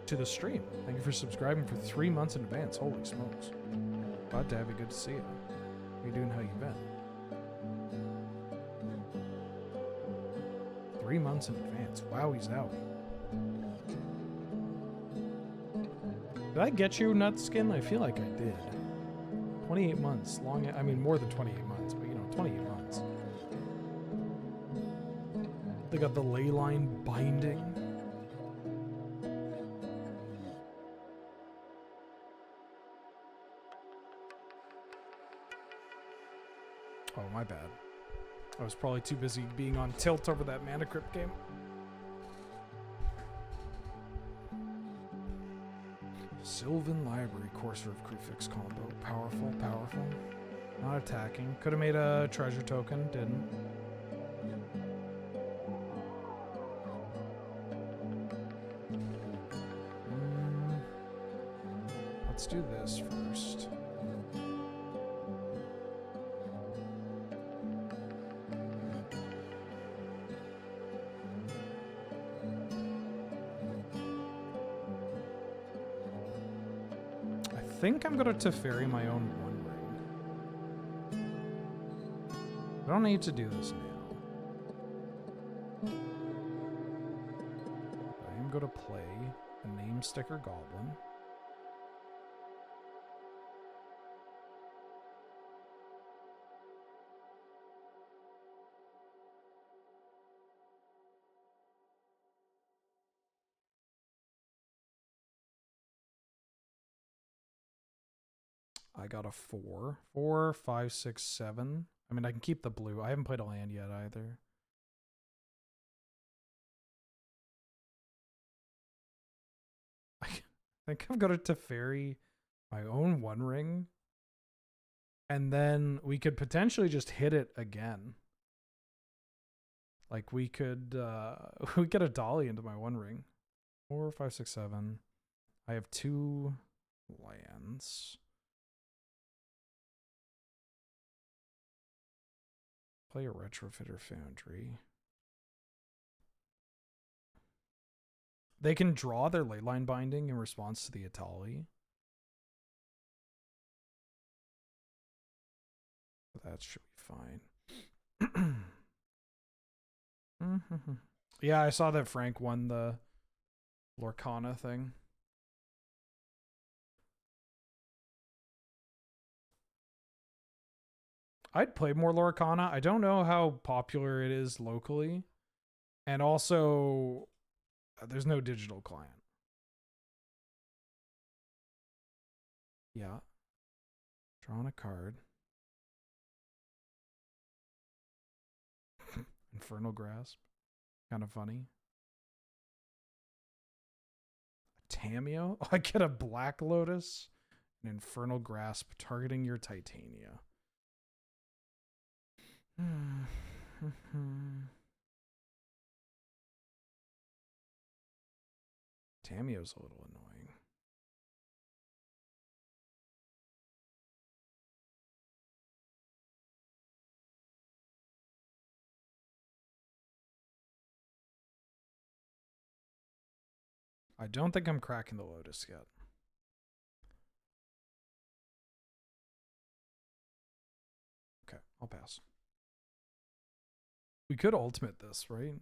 to the stream. Thank you for subscribing for 3 months in advance. Holy smokes. Glad to have you. Good to see you. How you doing? How you been? 3 months in advance. Wowie zowie. Did I get you Nutskin? I feel like I did. 28 months. Long. I mean, more than 28 months, but you know, 28 months. They got the Leyline binding. Oh, my bad. I was probably too busy being on tilt over that Mana Crypt game. Sylvan Library, Courser of Crufix combo. Powerful, powerful. Not attacking. Could have made a treasure token, didn't. Let's do this first. I think I'm going to Teferi my own One Ring. I don't need to do this now. I am going to play a Name Sticker Goblin. I got a 4. 4, 5, 6, 7. I mean, I can keep the blue. I haven't played a land yet either. I think I'm going to Teferi my own One Ring. And then we could potentially just hit it again. Like we could we get a dolly into my One Ring. 4, 5, 6, 7. I have 2 lands. Play a Retrofitter Foundry. They can draw their Leyline Binding in response to the Atali. That should be fine. Yeah, I saw that Frank won the Lorcana thing. I'd play more Lorcana. I don't know how popular it is locally. And also, there's no digital client. Yeah. Drawing a card. Infernal Grasp. Kind of funny. Tameo? Oh, I get a Black Lotus. An Infernal Grasp targeting your Titania. Tameo's a little annoying. I don't think I'm cracking the Lotus yet. Okay, I'll pass. We could ultimate this, right?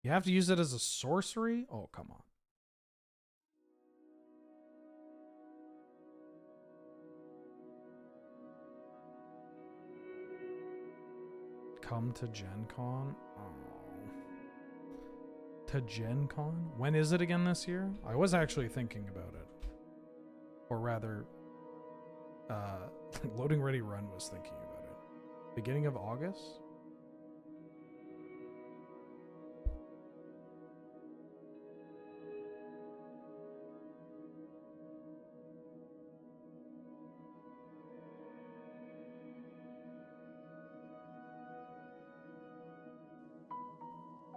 You have to use it as a sorcery? Oh, come on. Come to Gen Con? Oh. To Gen Con? When is it again this year? I was actually thinking about it. Or rather, Loading Ready Run was thinking about it. Beginning of August?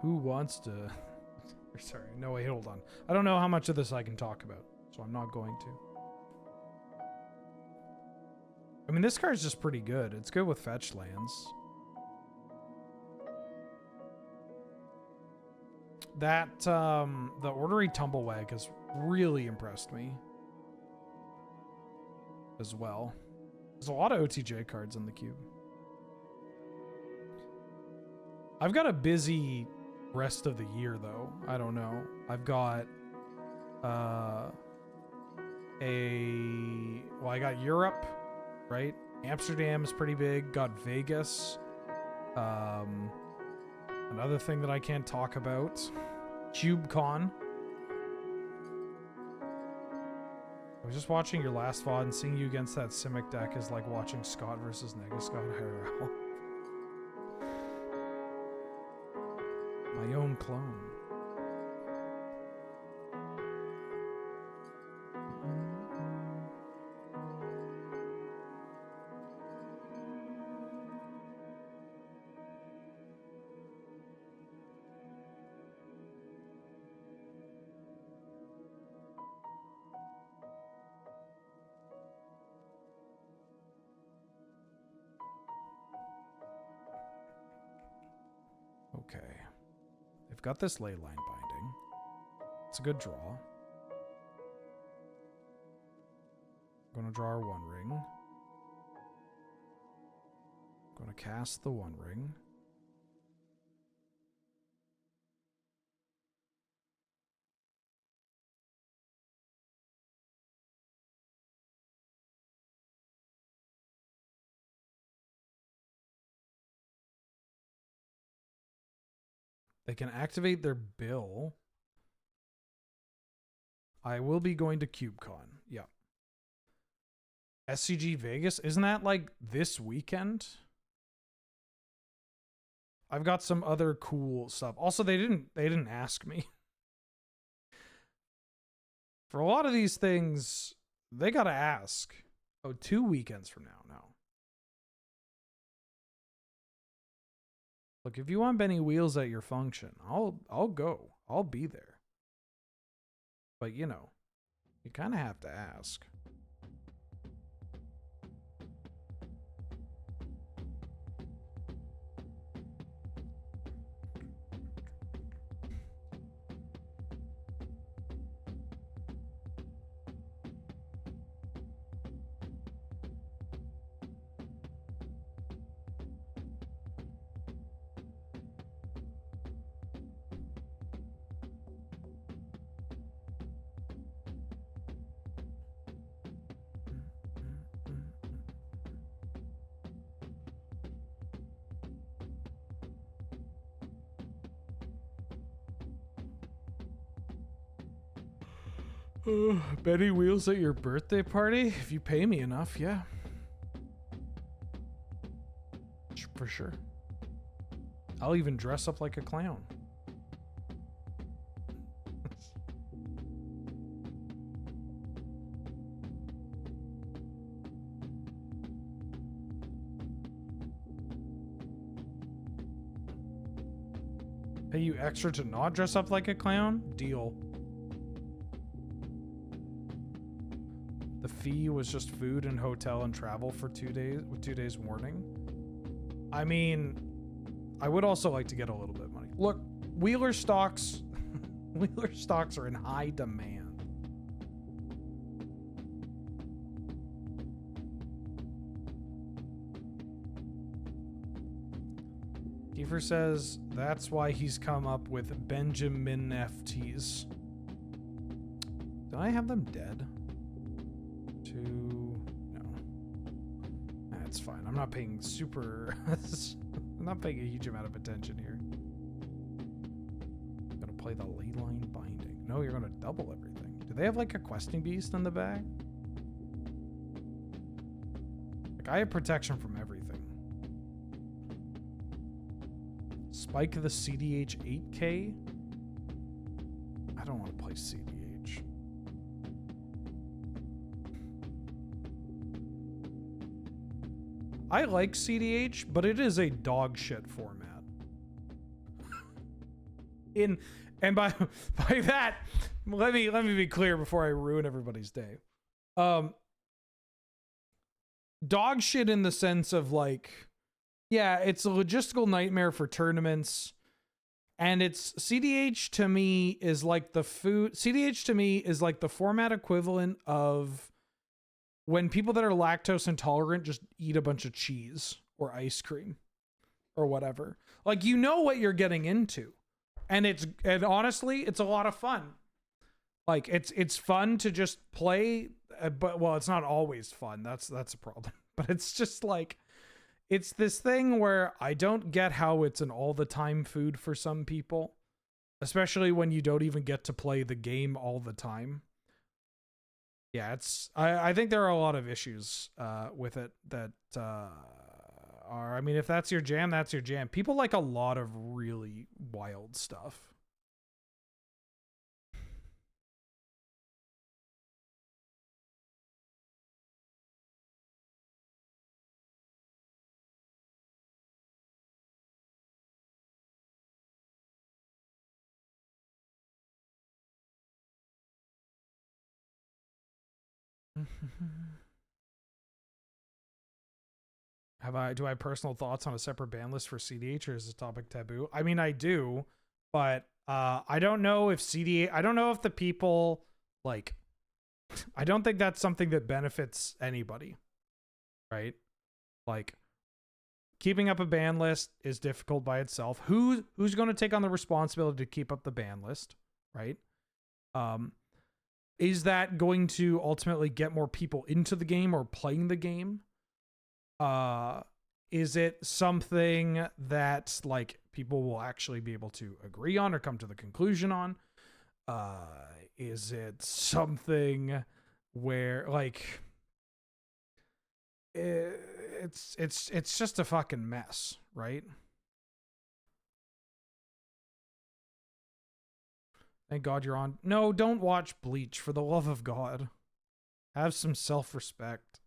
Who wants to... Sorry, no, wait, hold on. I don't know how much of this I can talk about, so I'm not going to. I mean, this card's just pretty good. It's good with fetch lands. That, the Ornery Tumblewag has really impressed me as well. There's a lot of OTJ cards in the cube. I've got a busy rest of the year, though. I don't know. I've got, well, I got Europe, right? Amsterdam is pretty big. Got Vegas. Another thing that I can't talk about. CubeCon. I was just watching your last VOD and seeing you against that Simic deck is like watching Scott versus Negascott IRL. My own clone. Okay. They've got this Leyline Binding. It's a good draw. I'm going to draw our One Ring. I'm going to cast the One Ring. They can activate their bill. I will be going to CubeCon. Yeah. SCG Vegas, isn't that like this weekend? I've got some other cool stuff. Also, they didn't ask me. For a lot of these things, they gotta ask. Oh, 2 weekends from now. No. Look, if you want Benny Wheels at your function, I'll go. I'll be there. But you know, you kind of have to ask. Benny Wheels at your birthday party? If you pay me enough, yeah. For sure. I'll even dress up like a clown. Pay you extra to not dress up like a clown? Deal. The fee was just food and hotel and travel for 2 days with 2 days warning. I mean, I would also like to get a little bit of money. Look, Wheeler stocks Wheeler stocks are in high demand. Kiefer says that's why he's come up with Benjamin FTs. Do I have them dead? No. That's fine. I'm not paying I'm not paying a huge amount of attention here. I'm gonna play the Leyline Binding. No, you're gonna double everything. Do they have like a questing beast in the bag? Like I have protection from everything. Spike the CDH 8K? I don't want to play CDH. I like CDH, but it is a dog shit format. And by that, let me be clear before I ruin everybody's day. Dog shit in the sense of like, yeah, it's a logistical nightmare for tournaments. And it's CDH to me is like the format equivalent of when people that are lactose intolerant just eat a bunch of cheese or ice cream or whatever. Like, you know what you're getting into. And honestly, it's a lot of fun. Like it's fun to just play, but well, it's not always fun. That's a problem. But it's just like, it's this thing where I don't get how it's an all the time food for some people, especially when you don't even get to play the game all the time. Yeah, I think there are a lot of issues with it that are, I mean, if that's your jam, that's your jam. People like a lot of really wild stuff. Do I have personal thoughts on a separate ban list for CDH, or is this topic taboo? I mean, I do, but I don't know if I don't know if the people like, I don't think that's something that benefits anybody, right? Like, keeping up a ban list is difficult by itself. Who's going to take on the responsibility to keep up the ban list, right? Is that going to ultimately get more people into the game or playing the game? Is it something that like people will actually be able to agree on or come to the conclusion on? Is it something where like it's just a fucking mess, right? Thank God you're on. No, don't watch Bleach, for the love of God. Have some self-respect.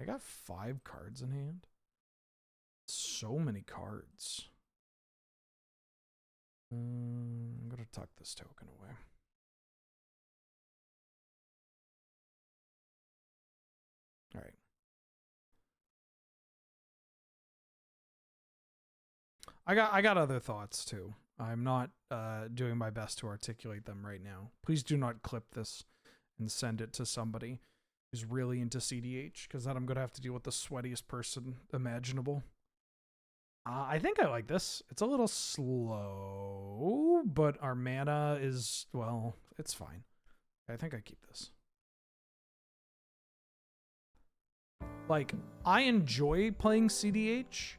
I got 5 cards in hand. So many cards. I'm gonna tuck this token away. All right. I got other thoughts too. I'm not doing my best to articulate them right now. Please do not clip this and send it to somebody who's really into CDH, because then I'm gonna have to deal with the sweatiest person imaginable. I think I like this. It's a little slow, but our mana is, well, it's fine. I think I keep this. Like, I enjoy playing CDH,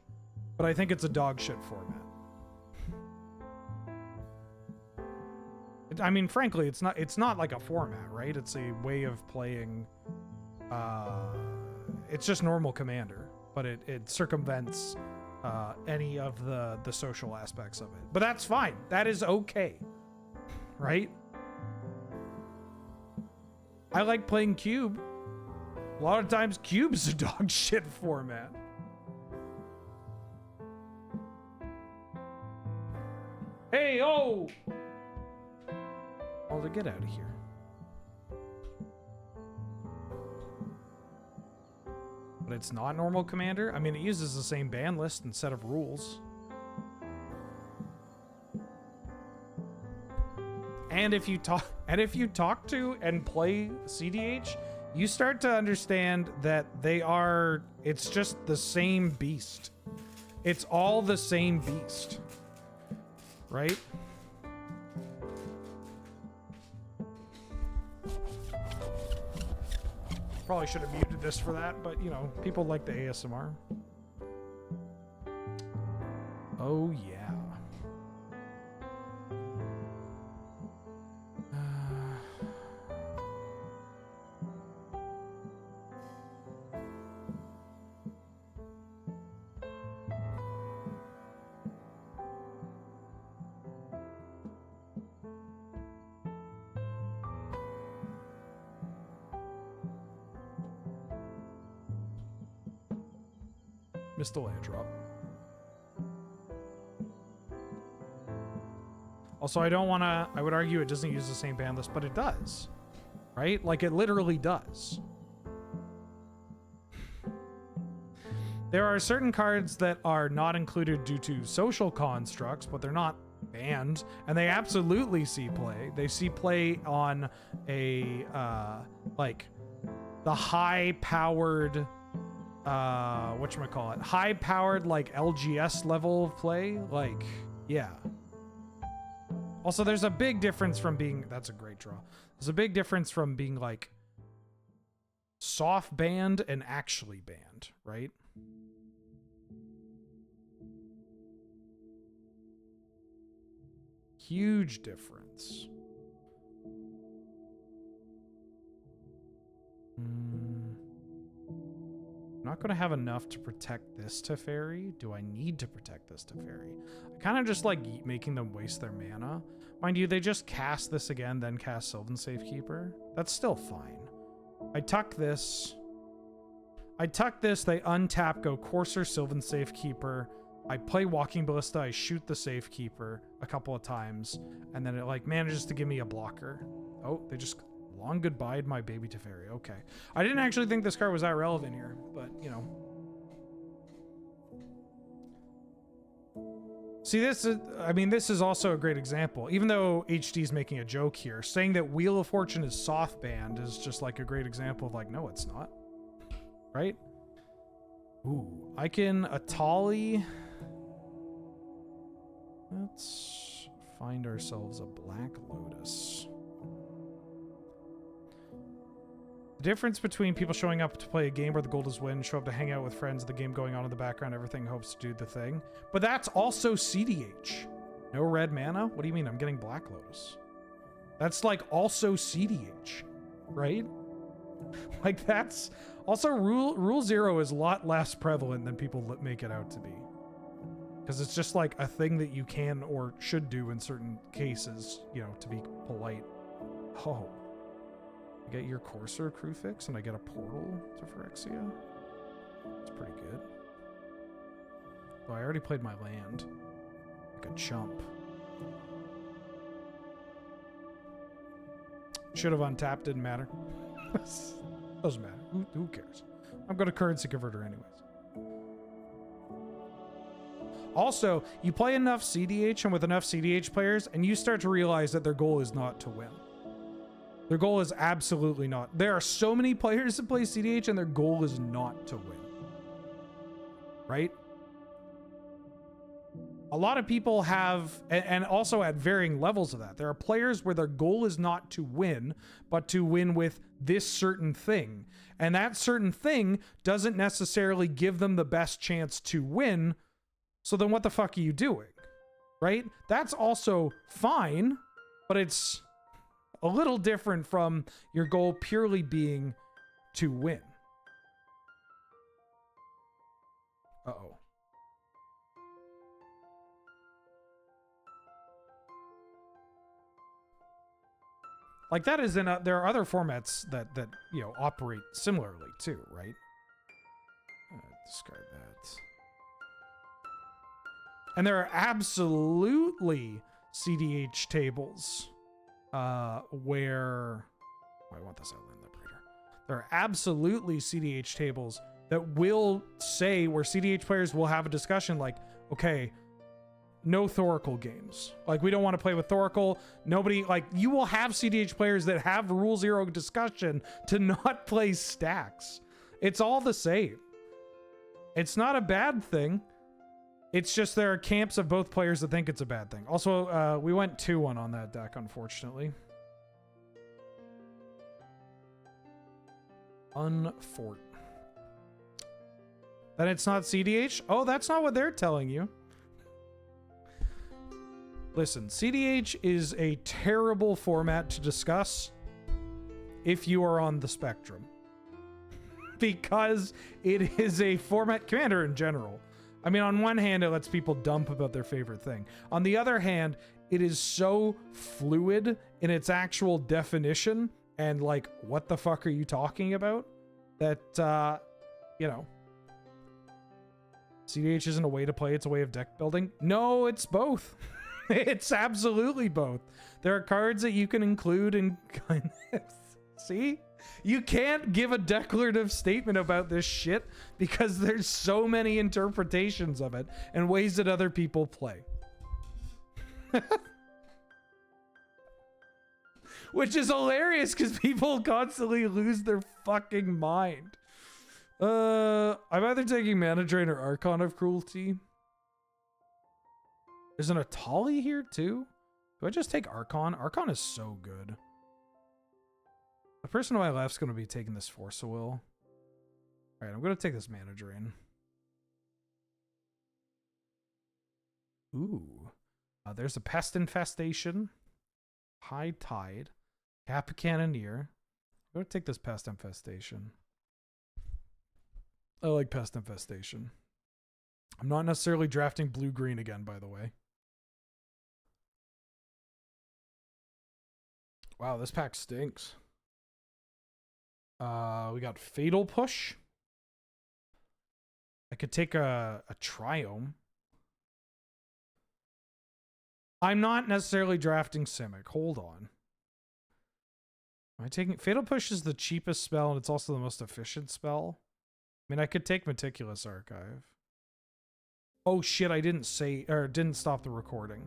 but I think it's a dog shit format. I mean, frankly, it's not like a format, right? It's a way of playing. It's just normal Commander, but it circumvents any of the social aspects of it. But that's fine. That is okay, right? I like playing Cube. A lot of times, Cube's a dog shit format. Hey, oh! Alder, get out of here. But it's not normal Commander? I mean, it uses the same ban list and set of rules. And if you talk to and play CDH, you start to understand that it's just the same beast. It's all the same beast. Right? Probably should have muted this for that, but you know, people like the ASMR. Oh yeah. Missed the land drop. Also, I would argue it doesn't use the same ban list, but it does. Right? Like, it literally does. There are certain cards that are not included due to social constructs, but they're not banned, and they absolutely see play. They see play on a, like, the high-powered... whatchamacallit, high-powered, like, LGS level of play. Like, yeah. Also, there's a big difference from being... That's a great draw. There's a big difference from being, like, soft banned and actually banned, right? Huge difference. Not going to have enough to protect this Teferi. Do I need to protect this Teferi? I kind of just like making them waste their mana. Mind you, they just cast this again, then cast Sylvan Safekeeper. That's still fine. I tuck this. They untap, go Courser, Sylvan Safekeeper. I play Walking Ballista, I shoot the Safekeeper a couple of times, and then it like manages to give me a blocker. Oh, they just... Long goodbye, my baby Teferi. Okay. I didn't actually think this card was that relevant here, but, you know. See, this is also a great example. Even though HD's making a joke here, saying that Wheel of Fortune is soft banned is just like a great example of like, no, it's not. Right? Ooh, I can Atali. Let's find ourselves a Black Lotus. The difference between people showing up to play a game where the goal is win, show up to hang out with friends, the game going on in the background, everything hopes to do the thing. But that's also CDH. No red mana? What do you mean? I'm getting Black Lotus. That's like also CDH, right? Like that's also rule 0 is a lot less prevalent than people make it out to be. Because it's just like a thing that you can or should do in certain cases, you know, to be polite. Oh. I get your Courser Crew Fix and I get a portal to Phyrexia. It's pretty good. Oh, I already played my land. Like a chump. Should have untapped, didn't matter. Doesn't matter. Who cares? I'm going to currency converter anyways. Also, you play enough CDH and with enough CDH players, and you start to realize that their goal is not to win. Their goal is absolutely not. There are so many players that play CDH, and their goal is not to win. Right? A lot of people have, and also at varying levels of that, there are players where their goal is not to win, but to win with this certain thing. And that certain thing doesn't necessarily give them the best chance to win. So then what the fuck are you doing? Right? That's also fine, but it's a little different from your goal purely being to win. Uh-oh. Like that is in there are other formats that you know operate similarly too, right? Discard that. And there are absolutely CDH tables where I want this Outland Liberator. There are absolutely CDH tables that will say where CDH players will have a discussion like, okay, no Thoracle games. Like, we don't want to play with Thoracle. Nobody, like, you will have CDH players that have Rule Zero discussion to not play stacks. It's all the same. It's not a bad thing. It's just there are camps of both players that think it's a bad thing. Also, we went 2-1 on that deck, unfortunately. Unfort. Then it's not CDH? Oh, that's not what they're telling you. Listen, CDH is a terrible format to discuss if you are on the spectrum. Because it is a format, Commander in general. I mean, on one hand, it lets people dump about their favorite thing. On the other hand, it is so fluid in its actual definition and like, what the fuck are you talking about? That, you know, CDH isn't a way to play, it's a way of deck building. No, it's both. It's absolutely both. There are cards that you can include in kind of... See? You can't give a declarative statement about this shit because there's so many interpretations of it and ways that other people play. Which is hilarious because people constantly lose their fucking mind. I'm either taking Mana Drain or Archon of Cruelty. There's an Atali here too? Do I just take Archon? Archon is so good. The person to my left's going to be taking this Force of Will. Alright, I'm going to take this Mana Drain. Ooh. There's a Pest Infestation. High Tide. Cap Cannoneer. I'm going to take this Pest Infestation. I like Pest Infestation. I'm not necessarily drafting blue-green again, by the way. Wow, this pack stinks. We got Fatal Push. I could take a Triome. I'm not necessarily drafting Simic. Hold on. Am I taking... Fatal Push is the cheapest spell, and it's also the most efficient spell. I mean, I could take Meticulous Archive. Oh shit, I didn't say... or didn't stop the recording.